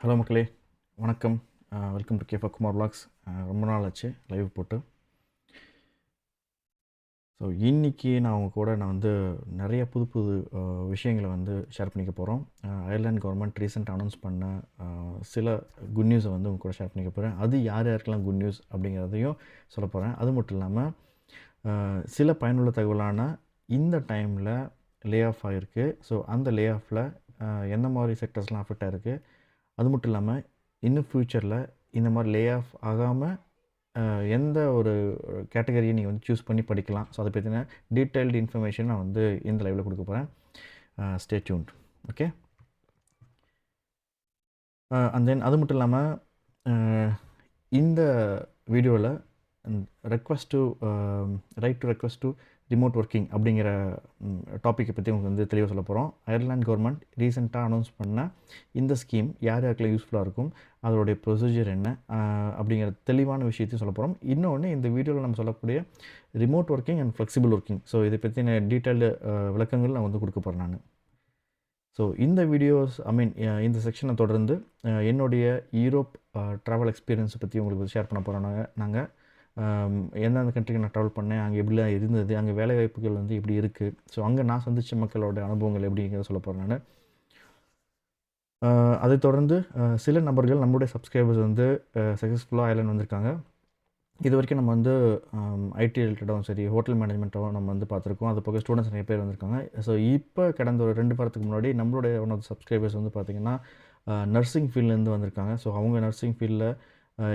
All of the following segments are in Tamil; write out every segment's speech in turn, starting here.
ஹலோ மக்களே, வணக்கம். வெல்கம் டு கேஃபா குமார் விலாக்ஸ். ரொம்ப நாள் ஆச்சு லைவ் போட்டு. ஸோ இன்றைக்கி நான் வந்து நிறைய புது புது விஷயங்களை வந்து ஷேர் பண்ணிக்க போகிறோம். அயர்லாந்து கவர்மெண்ட் ரீசெண்டாக அனௌன்ஸ் பண்ண சில குட் நியூஸை வந்து உங்க கூட ஷேர் பண்ணிக்க போகிறேன். அது யார் யாருக்கெல்லாம் குட் நியூஸ் அப்படிங்கிறதையும் சொல்ல போகிறேன். அது மட்டும் இல்லாமல் சில பயனுள்ள தகவலான இந்த டைமில் லே ஆஃப் ஆகிருக்கு. ஸோ அந்த லே ஆஃபில் எந்த மாதிரி செக்டர்ஸ்லாம் அஃபெக்ட் ஆகிருக்கு, அது மட்டும் இல்லாமல் இன்னும் ஃப்யூச்சரில் இந்த மாதிரி லே ஆஃப் ஆகாமல் எந்த ஒரு கேட்டகரியை நீங்கள் வந்து சூஸ் பண்ணி படிக்கலாம். ஸோ அதை பற்றின டீட்டெயில்டு இன்ஃபர்மேஷன் நான் வந்து இந்த லைவில் கொடுக்க போகிறேன். Stay tuned. Okay. And then அது மட்டும் இல்லாமல் இந்த வீடியோவில் request to right to request to remote working அப்படிங்கிற டாப்பிக்கை பற்றி உங்களுக்கு வந்து தெளிவாக சொல்ல போகிறோம். அயர்லாந்து கவர்மெண்ட் ரீசெண்டாக அனௌன்ஸ் பண்ண இந்த ஸ்கீம் யார் யாருக்கெல்லாம் யூஸ்ஃபுல்லாக இருக்கும், அதோடைய ப்ரொசீஜர் என்ன அப்படிங்கிற தெளிவான விஷயத்தையும் சொல்ல போகிறோம். இன்னொன்று, இந்த வீடியோவில் நம்ம சொல்லக்கூடிய remote working and flexible working, so இதை பற்றின டீட்டெயில்டு விளக்கங்கள் நான் வந்து கொடுக்க போகிறேன் நான். ஸோ இந்த வீடியோஸ் இந்த செக்ஷனை தொடர்ந்து என்னுடைய யூரோப் ட்ராவல் எக்ஸ்பீரியன்ஸை பற்றி உங்களுக்கு ஷேர் பண்ண போகிறோம். நாங்கள் எந்தெந்த கண்ட்ரிக்கு நான் ட்ராவல் பண்ணேன், அங்கே எப்படிலாம் இருந்தது, அங்கே வேலைவாய்ப்புகள் வந்து எப்படி இருக்குது, ஸோ அங்கே நான் சந்தித்த மக்களோட அனுபவங்கள் எப்படிங்கிறத சொல்ல போகிறேன் நான். அதை தொடர்ந்து சில நபர்கள் நம்மளுடைய சப்ஸ்கிரைபர்ஸ் வந்து சக்ஸஸ்ஃபுல்லாக அயர்லாந்து வந்திருக்காங்க. இது வரைக்கும் நம்ம வந்து ஐடி ரிலேட்டடாகவும் சரி, ஹோட்டல் மேனேஜ்மெண்ட்டாகவும் நம்ம வந்து பார்த்துருக்கோம். அது போக ஸ்டூடெண்ட்ஸ் நிறைய பேர் வந்திருக்காங்க. ஸோ இப்போ கடந்த ஒரு 2 வாரத்துக்கு முன்னாடி நம்மளுடைய ஒன் ஆஃப் சப்ஸ்கிரைபர்ஸ் வந்து பார்த்திங்கன்னா நர்சிங் ஃபீல்ட்லேருந்து வந்திருக்காங்க. ஸோ அவங்க நர்சிங் ஃபீல்டில்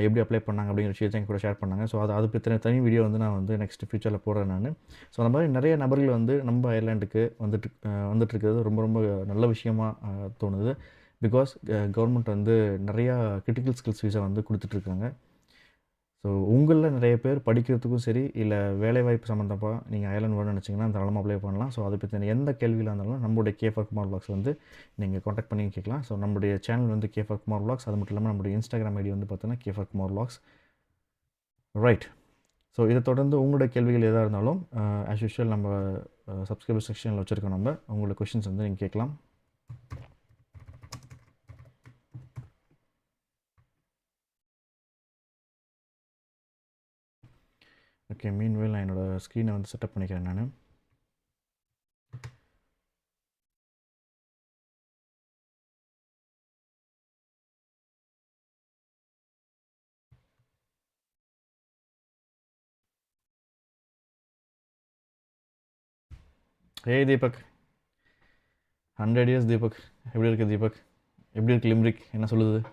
எப்படி அப்ளை பண்ணாங்க அப்படிங்கிற விஷயத்தை என் கூட ஷேர் பண்ணாங்க. ஸோ அது பற்றின தனி வீடியோ வந்து நான் வந்து நெக்ஸ்ட் ஃபியூச்சரில் போடுறேன் நான். ஸோ அந்த மாதிரி நிறைய நபர்கள் வந்து நம்ம அயர்லாண்டுக்கு வந்துட்டுருக்கிறது ரொம்ப ரொம்ப நல்ல விஷயமாக தோணுது. பிகாஸ் கவர்மெண்ட் வந்து நிறையா கிரிட்டிக்கல் ஸ்கில்ஸ் வீசா வந்து கொடுத்துட்ருக்காங்க. ஸோ உங்களில் நிறைய பேர் படிக்கிறதுக்கும் சரி, இல்லை வேலைவாய்ப்பு சம்மந்தமாக நீங்கள் அயர்லாந்து வரணும்னு நினச்சிங்கன்னா தாராளமாக அப்ளை பண்ணலாம். ஸோ அதை பற்றின எந்த கேள்வியில் இருந்தாலும் நம்மளுடைய கேஃபா குமார் விலாக்ஸ் வந்து நீங்கள் காண்டாக்ட் பண்ணி கேட்கலாம். ஸோ நம்மளுடைய சேனல் வந்து கேஃபா குமார் விலாக்ஸ். அது மட்டும் இல்லாமல் நம்மளுடைய இன்ஸ்டாகிராம் ஐடி வந்து பார்த்தீங்கன்னா கேஃபா குமார் விலாக்ஸ். ரைட். ஸோ இதை தொடர்ந்து உங்களுடைய கேள்விகள் எதாக இருந்தாலும் ஆஸ் யூஷுவல் நம்ம சப்ஸ்கிரைபர் செக்ஷனில் வச்சுருக்கோம். நம்ம உங்களோட கொஷின்ஸ் வந்து நீங்கள் கேட்கலாம். ஓகே, மீன்வேல் நான் என்னோடய ஸ்க்ரீனை வந்து செட்டப் பண்ணிக்கிறேன் நான். ஏய் தீபக், 100 இயர்ஸ் தீபக். எப்படி இருக்குது தீபக்? எப்படி இருக்குது லிம்ரிக்? என்ன சொல்லுது?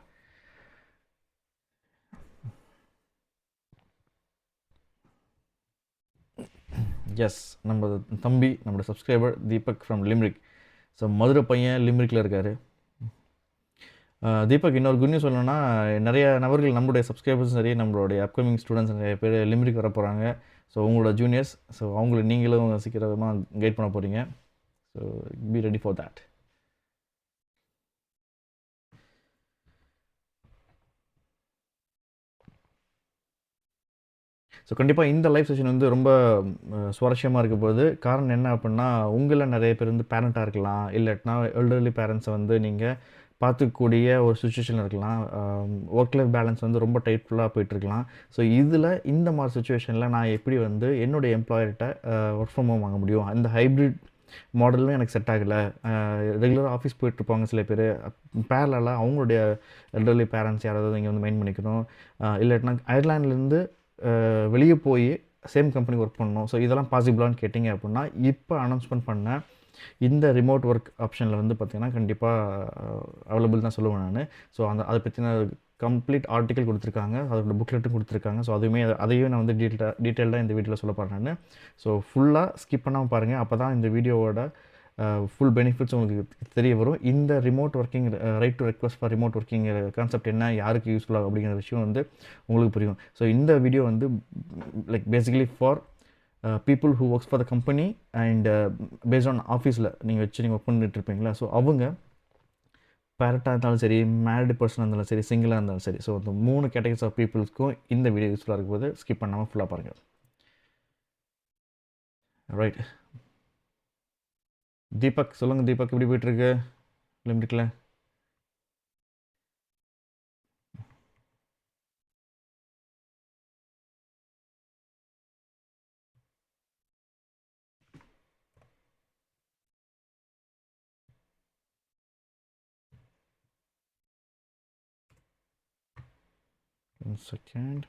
எஸ், நம்ம தம்பி, நம்மளோட subscriber Deepak from Limerick. So Madurai பையன் லிம்ரிக்கில் இருக்கார். தீபக், இன்னொரு குட் நியூஸ் சொல்லணும்னா, நிறைய நபர்கள் நம்மளுடைய சப்ஸ்கிரைபர்ஸும் சரி, நம்மளுடைய அப்கமிங் ஸ்டூடெண்ட்ஸ் நிறைய பேர் லிம்ரிக் வர போகிறாங்க. ஸோ உங்களோட ஜூனியர்ஸ், ஸோ அவங்கள நீங்களும் சீக்கிரமாக கைட் பண்ண போகிறீங்க. So be ready for that. So கண்டிப்பாக இந்த லைவ் செஷன் வந்து ரொம்ப சுவாரஸ்யமாக இருக்க போகுது. காரணம் என்ன அப்படின்னா, உங்களில் நிறைய பேர் வந்து பேரண்ட்டாக இருக்கலாம், இல்லாட்டினா எல்டர்லி பேரண்ட்ஸை வந்து நீங்கள் பார்த்துக்கூடிய ஒரு சுச்சுவேஷனில் இருக்கலாம். ஒர்க் லைஃப் பேலன்ஸ் வந்து ரொம்ப டைட்ஃபுல்லாக போயிட்டுருக்கலாம். ஸோ இதில் இந்த மாதிரி சுச்சுவேஷனில் நான் எப்படி வந்து என்னுடைய எம்ப்ளாயர்கிட்ட ஒர்க் ஃப்ரம் ஹோம் வாங்க முடியும், அந்த ஹைப்ரிட் மாடலும் எனக்கு செட் ஆகலை. ரெகுலராக ஆஃபீஸ் போயிட்டுருப்பாங்க சில பேர், பேரலாக அவங்களுடைய எல்டர்லி பேரண்ட்ஸ் யாராவது இங்கே வந்து மெயின் பண்ணிக்கணும், இல்லாட்டினா அயர்லாண்ட்லேருந்து வெளியே போய் சேம் கம்பெனிக்கு ஒர்க் பண்ணணும். ஸோ இதெல்லாம் பாசிபிளான்னு கேட்டிங்க அப்படின்னா, இப்போ அனௌன்ஸ்மெண்ட் பண்ண இந்த ரிமோட் ஒர்க் ஆப்ஷனில் வந்து பார்த்திங்கன்னா கண்டிப்பாக அவைலபிள் தான் சொல்லுவேன் நான். ஸோ அதை பற்றின கம்ப்ளீட் ஆர்டிக்கல் கொடுத்துருக்காங்க, அதோட புக்லெட்டும் கொடுத்துருக்காங்க. ஸோ அதையும் நான் வந்து டீட்டெயில்டாக இந்த வீடியோவில் சொல்ல போகிறேன் நான். ஸோ ஃபுல்லாக ஸ்கிப் பண்ணாமல் பாருங்கள். அப்போ தான் இந்த வீடியோவோட ஃபுல் பெனிஃபிட்ஸ் உங்களுக்கு தெரிய வரும். இந்த remote working, right to request for remote working concept என்ன, யாருக்கு யூஸ்ஃபுல்லாக அப்படிங்கிற விஷயம் வந்து உங்களுக்கு புரியும். ஸோ இந்த வீடியோ வந்து like basically for people who works for the company and based on ஆஃபீஸில் நீங்கள் ஒர்க் பண்ணிட்டு இருப்பீங்களா, ஸோ அவங்க பேரண்ட்டாக இருந்தாலும் சரி, மேரிடு பர்சனாக இருந்தாலும் சரி, சிங்கிளாக இருந்தாலும் சரி, ஸோ இந்த 3 கேட்டகரிஸ் ஆஃப் பீப்புள்ஸ்க்கும் இந்த வீடியோ யூஸ்ஃபுல்லாக இருக்கும்போது ஸ்கிப் பண்ணாமல் ஃபுல்லாக பாருங்கள். ரைட். தீபக் சொல்லுங்கள். தீபக் எப்படி போய்ட்டுருக்கு லிமிட்டில்? 1 second.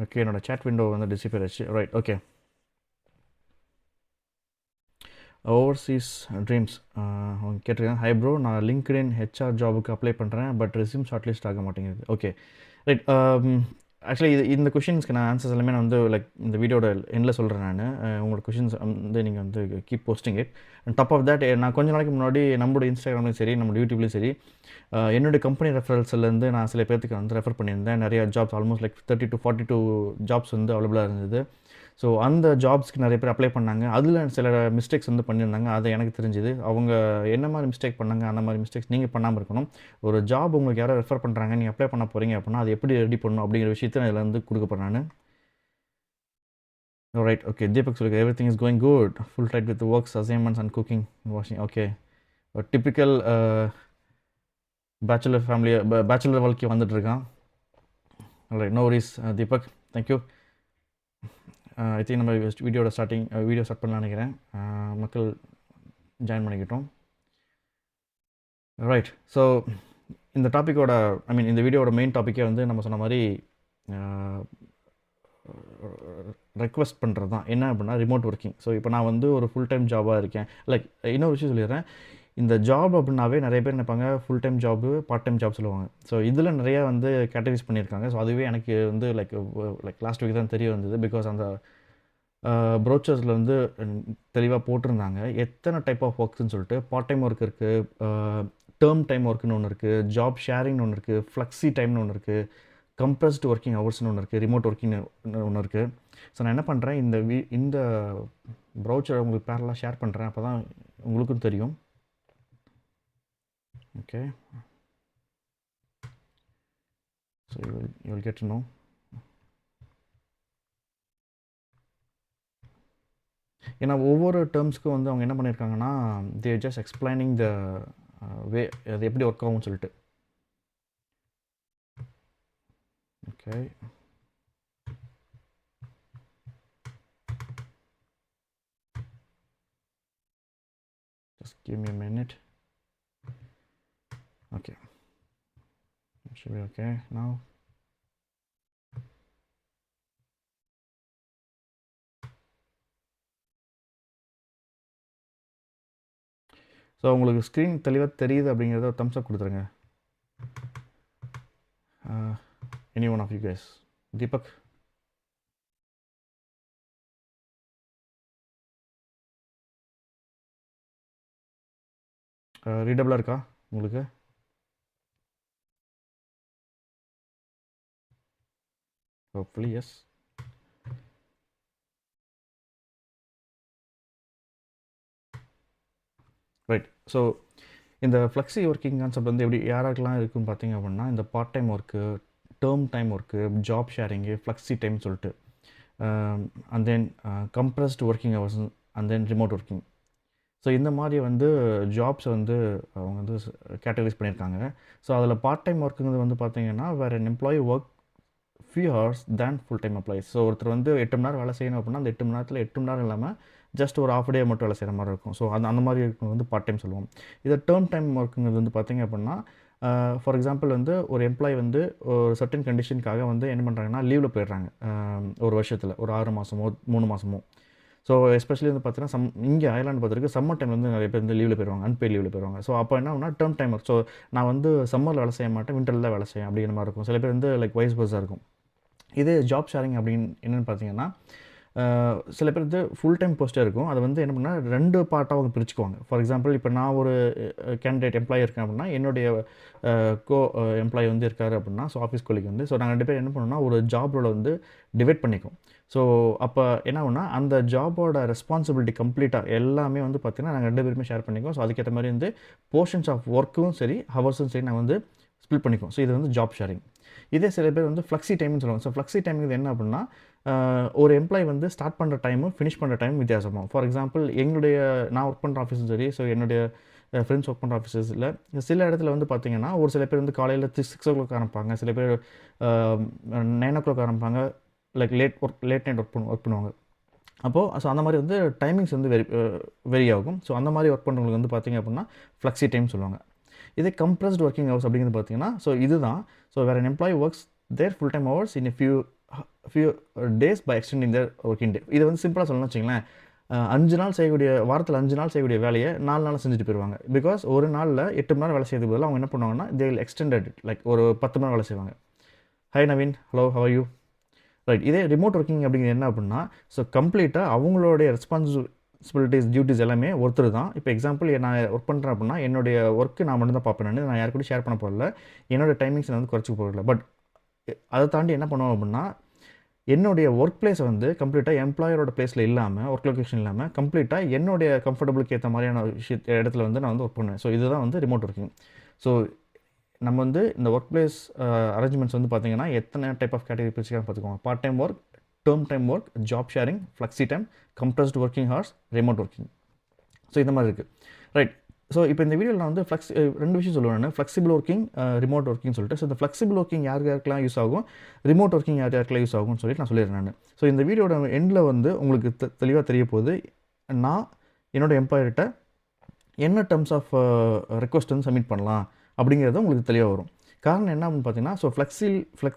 ஓகே, என்னோட சேட் விண்டோ வந்து டிசிஃபர் ஆச்சு. Right, okay. ஓவர்சீஸ் ட்ரீம்ஸ் அவங்க கேட்டிருக்காங்க. ஹை ப்ரோ, நான் லிங்க்டின் ஹெச்ஆர் ஜாபுக்கு அப்ளை பண்ணுறேன், பட் ரெஸ்யூம் ஷார்ட் லிஸ்ட் ஆக மாட்டேங்குது. Okay, right. ஆக்சுவலி இந்த கொஷின்ஸ்க்கு நான் ஆன்சர்ஸ் எல்லாமே நான் வந்து லைக் இந்த வீடியோட எண்டில் சொல்கிறேன். நான் உங்களோட கொஷின்ஸ் வந்து நீங்கள் வந்து keep posting it. And top of that, நான் கொஞ்ச நாளைக்கு முன்னாடி நம்மளோட இன்ஸ்டாகிராம்லையும் சரி, நம்மளோட யூடியூப்லையும் சரி, என்னுடைய கம்பெனி ரெஃபரல்ஸ்லேருந்து நான் சில பேர்த்துக்கு வந்து ரெஃபர் பண்ணியிருந்தேன். நிறைய jobs, almost like 30 to 42 jobs வந்து அவைலபிளாக இருந்தது. ஸோ அந்த ஜாப்ஸ்க்கு நிறைய பேர் அப்ளை பண்ணாங்க. அதில் சில மிஸ்டேக்ஸ் வந்து பண்ணியிருந்தாங்க. அது எனக்கு தெரிஞ்சுது. அவங்க என்ன மாதிரி மிஸ்டேக் பண்ணாங்க, அந்த மாதிரி மிஸ்டேக்ஸ் நீங்கள் பண்ணாமல் இருக்கணும். ஒரு ஜாப் உங்களுக்கு யாரோ ரெஃபர் பண்ணுறாங்க, நீங்கள் அப்ளை பண்ண போகிறீங்க அப்படின்னா அது எப்படி ரெடி பண்ணணும் அப்படிங்கிற விஷயத்தை நான் இதில் வந்து கொடுக்க போகிறேன். நான் ரைட், ஓகே. தீபக் சொல்லுங்க, everything is going good, full tight with works, assignments and cooking, washing. Okay, typical bachelor family, bachelor வாழ்க்கை வந்துட்டு இருக்கான். Right, no worries Deepak, thank you. I think நம்ம வீடியோ ஸ்டார்ட் பண்ணலாம்னு நினைக்கிறேன். மக்கள் ஜாயின் பண்ணிக்கிட்டோம். ரைட், ஸோ இந்த டாப்பிக்கோட இந்த வீடியோட மெயின் டாப்பிக்கே வந்து நம்ம சொன்ன மாதிரி ரெக்வஸ்ட் பண்ணுறது தான். என்ன அப்படின்னா ரிமோட் ஒர்க்கிங். ஸோ இப்போ நான் வந்து ஒரு ஃபுல் டைம் ஜாபாக இருக்கேன். லைக் இன்னொரு விஷயம் சொல்லிடுறேன். இந்த ஜாப் அப்படின்னாவே நிறைய பேர் நினைப்பாங்க full time job, part time job சொல்லுவாங்க. ஸோ இதில் நிறையா வந்து கேட்டகரிஸ் பண்ணியிருக்காங்க. ஸோ அதுவே எனக்கு வந்து லைக் லாஸ்ட் வீக் தான் தெரிய வந்தது. பிகாஸ் அந்த ப்ரோச்சர்ஸில் வந்து தெளிவாக போட்டிருந்தாங்க எத்தனை டைப் ஆஃப் ஒர்க்ஸ்ன்னு சொல்லிட்டு. பார்ட் டைம் ஒர்க் இருக்குது, டேர்ம் டைம் ஒர்க்குன்னு ஒன்று இருக்குது, ஜாப் ஷேரிங்னு ஒன்று இருக்குது, ஃப்ளெக்ஸி டைம்னு ஒன்று இருக்குது, கம்ப்ரஸ்டு ஒர்க்கிங் ஹவர்ஸ்னு ஒன்று இருக்குது, ரிமோட் ஒர்க்கிங் ஒன்று இருக்குது. ஸோ நான் என்ன பண்ணுறேன், இந்த ப்ரௌச்சரை உங்களுக்கு பேரலாக ஷேர் பண்ணுறேன். அப்போ தான் உங்களுக்கும் தெரியும். Okay, so you will get to know. ஏன்னா ஒவ்வொரு டேர்ம்ஸ்க்கும் வந்து அவங்க என்ன பண்ணியிருக்காங்கன்னா, தே ஜஸ்ட் எக்ஸ்பிளைனிங் த வே, அது எப்படி ஒர்க் ஆகும்னு சொல்லிட்டு. Okay, just give me a minute. Okay, it should be okay now. So உங்களுக்கு ஸ்க்ரீன் தெளிவாக தெரியுது அப்படிங்கிறத ஒரு தம்ஸ் அப் கொடுத்துருங்க. Any one of you guys. Deepak, ரீடபிளாக இருக்கா உங்களுக்கு? Hopefully yes. ரைட், ஸோ இந்த ஃப்ளெக்ஸி ஒர்க்கிங் கான்செப்ட் வந்து எப்படி யாராக்கெல்லாம் இருக்குன்னு பார்த்தீங்க அப்படின்னா, இந்த part time work, term time work, job sharing, flexi time சொல்லிட்டு, and then compressed working hours, and then remote working. So இந்த மாதிரி வந்து ஜாப்ஸ் வந்து அவங்க வந்து கேட்டகரைஸ் பண்ணியிருக்காங்க. ஸோ அதில் பார்ட் டைம் ஒர்க்குங்கிறது வந்து பார்த்தீங்கன்னா, வேறு an employee work few hours than full time applies. So ஒருத்தர் வந்து 8 மணி நேரம் வேலை செய்யணும் அப்படின்னா, அந்த 8 மணி நேரத்தில் 8 மணி நேரம் இல்லாமல் ஜஸ்ட் ஒரு ஆஃப் டே மட்டும் வேலை செய்கிற மாதிரி இருக்கும். ஸோ அந்த மாதிரி இருக்கிறது வந்து பார்ட் டைம் சொல்லுவோம். இதை டேர்ம் டைம் ஒர்க்குங்கிறது வந்து பார்த்திங்க அப்படின்னா, ஃபார் எக்ஸாம்பிள் வந்து ஒரு எம்ப்ளாயி வந்து ஒரு சர்டன் கண்டிஷனுக்காக வந்து என்ன பண்ணுறாங்கன்னா லீவில் போயிடுறாங்க. ஒரு வருஷத்தில் ஒரு 6 மாதமோ 3 மாதமோ. ஸோ எஸ்பெஷலி வந்து பார்த்தீங்கன்னா இங்கே அயர்லாண்டு பார்த்துருக்கு சம்மர் டைம் வந்து நிறைய பேர் வந்து லீவில் போயிடுவாங்க, அன்பெய்ட் லீவில் போயிடுவாங்க. ஸோ அப்போ என்ன ஆகுனா டேர்ம் டைம் ஒர்க். ஸோ நான் வந்து சம்மரில் வேலை செய்ய மாட்டேன், விண்டரில் தான் வேலை செய்யும் அப்படிங்கிற மாதிரி இருக்கும். சில பேர் வந்து லைக் வைஸ் பர்ஸாக இருக்கும். இதே ஜாப் ஷேரிங் அப்படின்னு என்னென்னு பார்த்தீங்கன்னா, சில பேர் வந்து ஃபுல் டைம் போஸ்ட்டே இருக்கும். அதை வந்து என்ன பண்ணால் 2 பார்ட்டாக அவங்க பிரிச்சுக்குவாங்க. ஃபார் எக்ஸாம்பிள் இப்போ நான் ஒரு கேண்டிடேட் எம்ப்ளாயி இருக்கேன் அப்படின்னா, என்னுடைய எம்ப்ளாயி வந்து இருக்கார் அப்படின்னா, ஸோ ஆஃபீஸ் கொலிக் வந்து, ஸோ நாங்கள் 2 பேர் என்ன பண்ணோம்னா ஒரு ஜாப் ரோலை வந்து டிவைட் பண்ணிக்குவோம். ஸோ அப்போ என்ன ஆகுனா அந்த ஜாபோட ரெஸ்பான்சிபிலிட்டி கம்ப்ளீட்டாக எல்லாமே வந்து பார்த்திங்கன்னா நாங்கள் 2 பேருமே ஷேர் பண்ணிக்குவோம். ஸோ அதுக்கேற்ற மாதிரி வந்து போர்ஷன்ஸ் ஆஃப் ஒர்க்கும் சரி ஹவர்ஸும் சரி நாங்கள் வந்து ஸ்பிளிட் பண்ணிக்குவோம். ஸோ இது வந்து ஜாப் ஷேரிங். இதே சில பேர் வந்து ஃப்ளெக்ஸி டைம்னு சொல்லுவாங்க. ஸோ ஃப்ளெக்ஸி டைமிங் என்ன அப்படின்னா, ஒரு எம்ப்ளாயி வந்து ஸ்டார்ட் பண்ணுற டைமும் ஃபினிஷ் பண்ணுற டைம் வித்தியாசமாகும். ஃபார் எக்ஸாம்பிள் நான் ஒர்க் பண்ணுற ஆஃபீஸும் சரி, ஸோ என்னுடைய ஃப்ரெண்ட்ஸ் ஒர்க் பண்ணுற ஆஃபீஸஸில் சில இடத்துல வந்து பார்த்தீங்கன்னா, ஒரு சில பேர் வந்து காலையில் 6 ஆரம்பிப்பாங்க, சில பேர் 9 ஆரம்பிப்பாங்க, லைக் லேட் நைட் ஒர்க் பண்ணுவாங்க. ஸோ அந்த மாதிரி வந்து டைமிங்ஸ் வந்து வெரி ஆகும். ஸோ அந்த மாதிரி ஒர்க் பண்ணுறவங்களுக்கு வந்து பார்த்தீங்க அப்படின்னா ஃப்ளெக்ஸி டைம் சொல்லுவாங்க. இதே கம்ப்ரஸ்ட் ஒர்க்கிங் ஹவர்ஸ் அப்படிங்கிறது பார்த்தீங்கன்னா, ஸோ இதுதான். So where an employee works their full time hours in a few days by extending their working day. இது வந்து சிம்பிளாக சொல்லணும்னு வச்சுங்களேன், 5 நாள் செய்யக்கூடிய வாரத்தில் 5 நாள் செய்யக்கூடிய வேலையை 4 நாள் செஞ்சுட்டு போயிடுவாங்க. பிகாஸ் ஒரு நாளில் 8 மணி நேரம் வேலை செய்யறதுக்கு பதிலாக அவங்க என்ன பண்ணுவாங்கன்னா, they will extended it, like ஒரு 10 மணி நேரம் வேலை செய்வாங்க. Hi Naveen, hello, have are you? Right. இதே ரிமோட் ஒர்க்கிங் அப்படிங்கிறது என்ன அப்படின்னா, ஸோ கம்ப்ளீட்டாக அவங்களுடைய ரெஸ்பான்சிபிலிட்டிஸ், டியூட்டிஸ் எல்லாமே ஒருத்தர் தான். இப்போ எக்ஸாம்பிள் நான் ஒர்க் பண்ணுறேன் அப்படின்னா, என்னுடைய ஒர்க்கு நான் மட்டும் தான் பார்ப்பேன். நான் யார் கூட ஷேர் பண்ண போகல, என்னோடய டைமிங்ஸ் நான் வந்து குறைச்சி போகல. பட் அதை தாண்டி என்ன பண்ணுவோம் அப்படின்னா, என்னுடைய ஒர்க் பிளேஸை வந்து கம்ப்ளீட்டாக எம்ப்ளாயரோட பிளேஸில் இல்லாமல், ஒர்க் லொக்கேஷன் இல்லாமல், கம்ப்ளீட்டாக என்னுடைய கம்ஃபர்டபுளுக்கு ஏற்ற மாதிரியான இடத்துல வந்து நான் வந்து ஒர்க் பண்ணுவேன். ஸோ இதுதான் வந்து ரிமோட் ஒர்க்கிங். ஸோ நம்ம வந்து இந்த ஒர்க் பிளேஸ் அரேஞ்ச்மெண்ட்ஸ் வந்து பார்த்தீங்கன்னா எத்தனை டைப் ஆஃப் கேட்டகரி பிரிச்சுக்கலாம் பார்த்துக்கோங்க. Part time work, term time work, job sharing, flexi time, compressed working hours, remote working. So இந்த மாதிரி இருக்குது. ரைட். ஸோ இப்போ இந்த வீடியோவில் நான் வந்து 2 விஷயம் சொல்லுவேன். நான் ஃப்ளெக்சிபிள் ஒர்க்கிங், ரிமோட் ஒர்க்கிங் சொல்லிட்டு. ஸோ இந்த ஃப்ளெக்சிபிள் ஒர்க்கிங் யாருக்கெல்லாம் யூஸ் ஆகும், ரிமோட் ஒர்க்கிங் யாருக்கெல்லாம் யூஸ் ஆகும்னு சொல்லிட்டு நான் சொல்லிடுறேன் நான். ஸோ இந்த வீடியோட எண்டில் வந்து உங்களுக்கு தெளிவாக தெரிய போகுது, நான் என்னோடய எம்ப்ளாயர்கிட்ட என்ன டேர்ம்ஸ் ஆஃப் ரெக்வஸ்ட் வந்து சப்மிட் பண்ணலாம் அப்படிங்கிறது உங்களுக்கு தெளிவாக வரும். காரணம் என்ன அப்படின்னு பார்த்தீங்கன்னா, so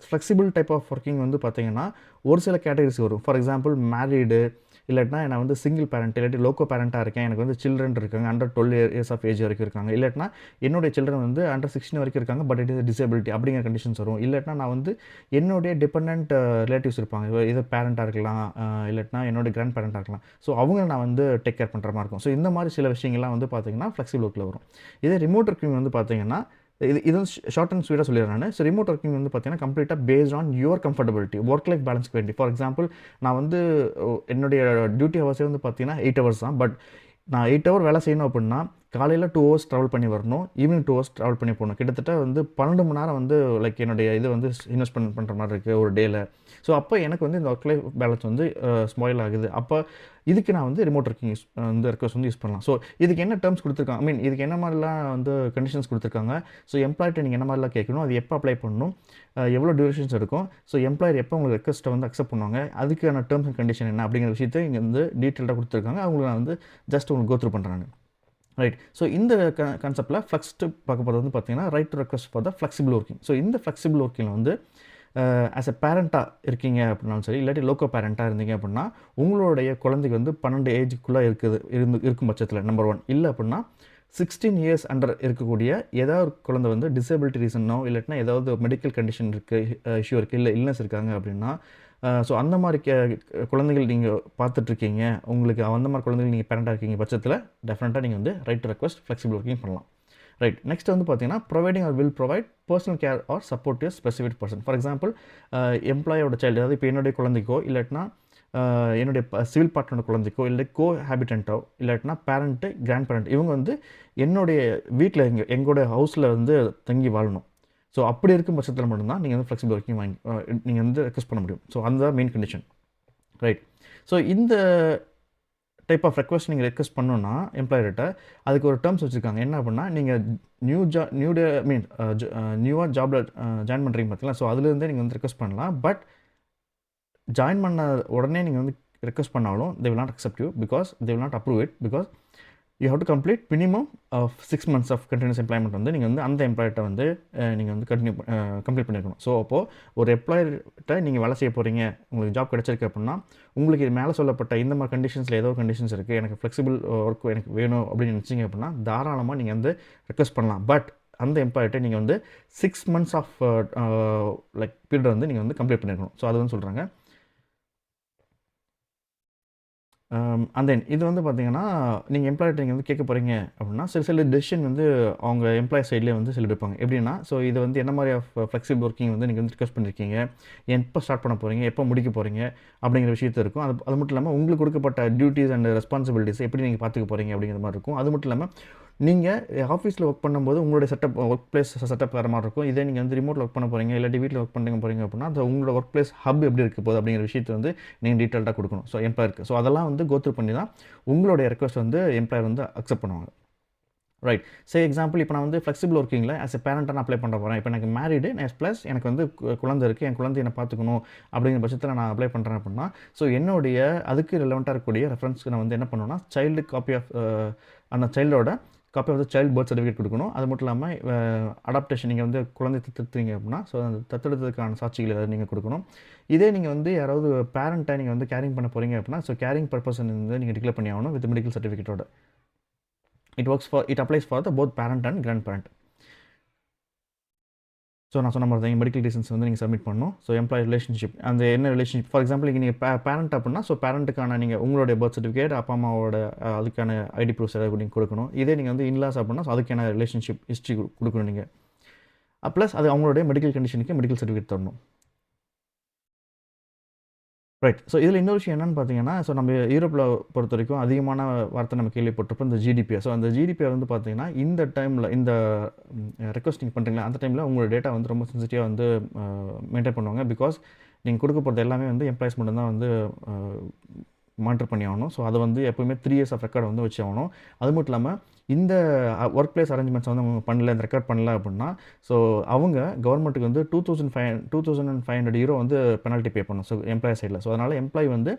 flexible type of working வந்து பார்த்தீங்கன்னா ஒரு சில கேட்டகரிஸ் வரும். ஃபார் எக்ஸாம்பிள் மேரீடு, இல்லாட்டினா நான் வந்து சிங்கிள் பேரண்ட், இல்லாட்டி லோக்கோ பேரண்ட்டாக இருக்கேன், எனக்கு வந்து சில்ட்ரன் இருக்காங்க, அண்டர் 12 இயர்ஸ் ஆஃப் ஏஜ் வரைக்கும் இருக்காங்க, இல்லாட்டினா என்னுடைய சில்ட்ரன் வந்து அண்டர் 16 வரைக்கும் இருக்காங்க, பட் இட் இஸ் டிசபிலிட்டி அப்படிங்கிற கண்டிஷன்ஸ் வரும். இல்லாட்டினா நான் வந்து என்னுடைய டிபெண்ட் ரிலேட்டிவ்ஸ் இருப்பாங்க, இது பேரண்ட்டாக இருக்கலாம், இல்லாட்டினா என்னோட கிராண்ட் பேரண்ட்டாக இருக்கலாம். ஸோ அவங்க நான் வந்து டேக் கேர் பண்ணுற மாதிரி இருக்கும். ஸோ இந்த மாதிரி சில விஷயங்கள்லாம் வந்து பார்த்தீங்கன்னா ஃப்ளெக்சிபிள் ஒர்க்கில் வரும். இதே ரிமோட் ஒர்க்கிங் வந்து பார்த்தீங்கன்னா, இது வந்து ஷார்ட் அண்ட் ஸ்வீட்டாக சொல்லிடுறேன் நான். ஸோ ரிமோட் ஒர்க்கிங் வந்து பார்த்தீங்கன்னா கம்ப்ளீட்டாக based on your comfortability, work life பேலன்ஸ்க்கு வேண்டி. ஃபார் எக்ஸாம்பிள் நான் வந்து என்னுடைய டியூட்டி ஹவர்ஸே வந்து பார்த்தீங்கன்னா 8 ஹவர்ஸ் தான். பட் நான் 8 ஹவர் வேலை செய்யணும் அப்படின்னா காலையில் 2 ஹவர்ஸ் ட்ராவல் பண்ணி வரணும், ஈவினிங் 2 ஹவர்ஸ் ட்ராவல் பண்ணி போகணும். கிட்டத்தட்ட வந்து 12 மணி நேரம் வந்து லைக் என்னுடைய இது வந்து இன்வெஸ்ட்மெண்ட் பண்ணுற மாதிரி இருக்குது ஒரு டேயில். ஸோ அப்போ எனக்கு வந்து இந்த ஒர்க் லைஃப் பேலன்ஸ் வந்து ஸ்பாயில் ஆகுது. அப்போ இதுக்கு நான் வந்து ரிமோட் ஒர்க்கிங் வந்து ரெக்வஸ்ட் வந்து யூஸ் பண்ணலாம். ஸோ இதுக்கு என்ன டேர்ம்ஸ் கொடுத்துருக்காங்க, ஐ மீன் இதுக்கு என்ன மாதிரிலாம் வந்து கண்டிஷன்ஸ் கொடுத்துருக்காங்க, ஸோ எம்ப்ளாய்ட்ட நீங்கள் என்ன மாதிரிலாம் கேட்கணும், அது எப்போ அப்ளை பண்ணணும், எவ்வளோ டியூரேஷன்ஸ் இருக்கும், ஸோ எம்ப்ளாயர் எப்போ உங்களுக்கு ரெக்வஸ்ட்டை வந்து அக்செப்ட் பண்ணுவாங்க, அதுக்கான டேர்ம்ஸ் அண்ட் கண்டிஷன் என்ன அப்படிங்கிற விஷயத்தை இங்கே வந்து டீட்டெயிலாக கொடுத்துருக்காங்க. அவங்களுக்கு நான் வந்து ஜஸ்ட் உங்களுக்கு கோ த்ரூ பண்ணுறேன். ரைட். ஸோ இந்த கான்செப்டில் ஃபஸ்ட்டு பார்க்க போகிறது வந்து பார்த்தீங்கன்னா right to request for the flexible working. So இந்த ஃப்ளெக்சிபிள் ஒர்க்கிங்கில் வந்து ஆஸ் எ பேரண்ட்டாக இருக்கீங்க அப்படின்னாலும் சரி, இல்லாட்டி லோக்கோ பேரண்ட்டாக இருந்தீங்க அப்படின்னா உங்களுடைய குழந்தைக்கு வந்து 12 ஏஜுக்குள்ளே இருக்கும் பட்சத்தில் நம்பர் 1, இல்லை அப்படின்னா 16 இயர்ஸ் அண்டர் இருக்கக்கூடிய ஏதாவது ஒரு குழந்தை வந்து டிசபிலிட்டி ரீசனோ இல்லாட்டினா ஏதாவது மெடிக்கல் கண்டிஷன் இருக்குது, இஷ்யூ இருக்குது, இல்லை இல்னஸ் இருக்காங்க அப்படின்னா, ஸோ அந்த மாதிரி குழந்தைகள் நீங்கள் பார்த்துட்ருக்கீங்க, உங்களுக்கு அந்த மாதிரி குழந்தைகள் நீங்கள் பேரண்ட்டாக இருக்கீங்க பட்சத்தில் டெஃபினட்டாக நீங்கள் வந்து right to request flexible working பண்ணலாம். ரைட். நெக்ஸ்ட் வந்து பார்த்தீங்கன்னா providing or will provide personal care or support your specific person. For example எம்ப்ளாயோட சைல்டு, அதாவது இப்போ என்னுடைய குழந்தைக்கோ இல்லாட்டினா என்னுடைய சிவில் பார்ட்னரோட குழந்தைக்கோ, இல்லை ஹேபிட்டண்ட்டோ, இல்லாட்டினா பேரண்ட்டு, கிராண்ட் பேரண்ட், இவங்க வந்து என்னுடைய வீட்டில் எங்களோட ஹவுஸில் வந்து தங்கி வாழணும். ஸோ அப்படி இருக்கும் பட்சத்தில் மட்டும்தான் நீங்கள் வந்து ஃப்ளெக்சிபிள் ஒர்க்கிங் நீங்கள் வந்து ரெக்வஸ்ட் பண்ண முடியும். ஸோ அந்த மெயின் கண்டிஷன். ரைட். ஸோ இந்த டைப் ஆஃப் ரெக்வஸ்ட் நீங்கள் ரெக்வஸ்ட் பண்ணணுன்னா எம்ப்ளாயர்கிட்ட அதுக்கு ஒரு டேர்ம்ஸ் வச்சுருக்காங்க. என்ன அப்படின்னா, நீங்கள் நியூவாக ஜாபில் ஜாயின் பண்ணுறீங்க பார்த்தீங்களா, ஸோ அதுலேருந்தே நீங்கள் வந்து ரெக்வஸ்ட் பண்ணலாம். பட் ஜாயின் பண்ண உடனே நீங்கள் வந்து ரெக்வஸ்ட் பண்ணாலும் they will not accept you because they will not approve it because you have to complete minimum of 6 months of continuous employment வந்து நீங்கள் வந்து அந்த எம்ப்ளாயர்கிட்ட வந்து நீங்கள் வந்து கம்ப்ளீட் பண்ணியிருக்கணும். ஸோ அப்போது ஒரு எம்ப்ளாயர்கிட்ட நீங்கள் வேலை செய்ய போகிறீங்க, உங்களுக்கு ஜாப் கிடச்சிருக்கு அப்படின்னா உங்களுக்கு இது மேலே சொல்லப்பட்ட இந்த மாதிரி கண்டிஷன்ஸில் ஏதோ கண்டிஷன்ஸ் இருக்குது, எனக்கு ஃப்ளெக்சிபிள் ஒர்க் எனக்கு வேணும் அப்படின்னு நினச்சிங்க அப்படின்னா தாராளமாக நீங்கள் வந்து ரெக்வஸ்ட் பண்ணலாம். பட் அந்த எம்ப்ளாயிட்ட நீங்கள் வந்து 6 months ஆஃப் லைக் பீரியட் வந்து நீங்கள் வந்து கம்ப்ளீட் பண்ணியிருக்கணும். ஸோ அது வந்து சொல்கிறாங்க. அண்ட் தென் இது வந்து பார்த்தீங்கன்னா, நீங்கள் எம்ப்ளாயிட்ட நீங்கள் வந்து கேட்க போகிறீங்க அப்படின்னா சில டெசிஷன் வந்து அவங்க எம்ப்ளாயி சைட்லேயே வந்து சில எடுப்பாங்க. எப்படின்னா, ஸோ இது வந்து என்ன மாதிரி ஆஃப் ஃப்ளெக்சிபிள் ஒர்க்கிங் வந்து நீங்கள் வந்து ரிக்வெஸ்ட் பண்ணியிருக்கீங்க, எப்போ ஸ்டார்ட் பண்ண போகிறீங்க, எப்போ முடிக்க போகிறீங்க அப்படிங்கிற விஷயத்து இருக்கும். அது மட்டும் இல்லாமல் உங்களுக்கு கொடுக்கப்பட்ட டியூட்டிஸ் அண்ட் ரெஸ்பான்சிபிலிட்டிஸ் எப்படி நீங்கள் பார்த்துக்க போகிறீங்க அப்படிங்கிற மாதிரி இருக்கும். அது மட்டும் இல்லாமல் நீங்கள் ஆஃபீஸில் ஒர்க் பண்ணும்போது உங்களுடைய ஒர்க் பிளேஸ் செட்டப் வேறு மாதிரி இருக்கும். இதே நீங்கள் வந்து ரிமோட்டில் ஒர்க் பண்ண போகிறீங்க, இல்லாட்டி வீட்டில் ஒர்க் பண்ண போகிறீங்க அப்படின்னா, அந்த உங்களோட ஒர்க் பிளேஸ் ஹப் எப்படி இருக்க போகுது அப்படிங்கிற விஷயத்தை வந்து நீங்கள் டீட்டெயில்டாக கொடுக்கணும். ஸோ எம்ப்ளாயருக்கு. ஸோ அதெல்லாம் வந்து கோ த்ரூ பண்ணி தான் உங்களுடைய ரெக்வஸ்ட் வந்து எம்ப்ளாயர் வந்து அக்செப்ட் பண்ணுவாங்க. ரைட். சே எக்ஸாம்பிள் இப்போ நான் வந்து ஃப்ளெக்சிபிள் ஒர்க்கிங்கில் ஆஸ் எ பேரண்ட்டாக நான் அப்ளை பண்ண போகிறேன். இப்போ எனக்கு மேரிடு ப்ளஸ் எனக்கு வந்து குழந்தை இருக்குது, என் குழந்தைய நான் பார்த்துக்கணும் அப்படிங்கிற பட்சத்தில் நான் அப்ளை பண்ணுறேன் அப்படின்னா, ஸோ என்னுடைய அதுக்கு ரிலவெண்ட்டாக இருக்கக்கூடிய ரெஃபரன்ஸ்க்கு நான் வந்து என்ன பண்ணணும்னா, சைல்டு காப்பி ஆஃப் அந்த சைல்டோட copy of the child birth certificate கொடுக்கணும். அது மட்டும் இல்லாமல் அடாப்டேஷன் நீங்கள் வந்து குழந்தை தத்தெடுத்தீங்க அப்படின்னா, ஸோ அந்த தத்தெடுத்ததுக்கான சாட்சிகள் ஏதாவது நீங்கள் கொடுக்கணும். இதே நீங்கள் வந்து யாராவது பேரண்ட்டை நீங்கள் வந்து கேரிங் பண்ண போகிறீங்க அப்படின்னா, ஸோ கேரிங் பர்பஸ் வந்து நீங்கள் டிக்ளேர் பண்ணி ஆகணும் வித் மெடிக்கல் சர்டிஃபிகேட்டோட. It applies for the both parent and grandparent. So நான் சொன்ன மாதிரி தான் மெடிக்கல் ரீசன்ஸ் வந்து நீங்கள் சப்மிட் பண்ணணும். ஸோ எம்ப்ளாயி ரிலேஷன்ஷிப் அந்த என்ன ரிலேஷன்ஷிப், ஃபார் எக்ஸாம்பிள் இங்கே நீங்கள் பேரண்ட் அப்படின்னா, ஸோ பேரண்ட்டுக்கான நீங்கள் உங்களுடைய பர்த் சர்டிஃபிகேட், அப்பா அம்மாவோட அதுக்கான ஐடி ப்ரூஃப்ஸ் ஏதாவது நீங்கள் கொடுக்கணும். இதே நீங்கள் வந்து இன்லாஸ் அப்படின்னா, ஸோ அதுக்கான ரிலேஷன்ஷிப் ஹிஸ்ட்ரி கொடுக்கணும் நீங்கள். ப்ளஸ் அது அவங்களுடைய மெடிக்கல் கண்டிஷனுக்கு மெடிக்கல் சர்டிஃபிகேட் தரணும். ரைட். ஸோ இதில் இன்னொரு விஷயம் என்னென்னு பார்த்தீங்கன்னா, ஸோ நம்ம யூரோப்பில் பொறுத்த வரைக்கும் அதிகமான வார்த்தை நம்ம கேள்விப்பட்டிருப்போம் இந்த ஜிடிபிஆர். ஸோ அந்த ஜிடிபிஆர் வந்து பார்த்தீங்கன்னா, இந்த டைமில் இந்த ரெக்வஸ்ட் நீங்கள் பண்ணுறீங்களா அந்த டைமில் உங்களோட டேட்டா வந்து ரொம்ப சென்சிட்டிவாக வந்து மெயின்டைன் பண்ணுவாங்க. பிகாஸ் நீங்கள் கொடுக்க போகிறது எல்லாமே வந்து எம்ப்ளாயிஸ் மட்டும் தான் வந்து மானிட்டர் பண்ணி ஆகணும். ஸோ அதை வந்து எப்போவுமே 3 years ஆஃப் ரெக்கார்டை வந்து வச்சு ஆகணும். அது மட்டும் இல்லாமல் இந்த ஒர்க் பிளேஸ் அரேஞ்ச்மெண்ட்ஸ் வந்து அவங்க பண்ணல, இந்த ரெக்கார்ட் பண்ணல அப்படின்னா, ஸோ அவங்க கவர்மெண்ட்டுக்கு வந்து €2,500 வந்து பெனால்ட்டி பே பண்ணணும். ஸோ எம்ப்ளாயி சைடில். ஸோ அதனால் எம்ப்ளாயி வந்து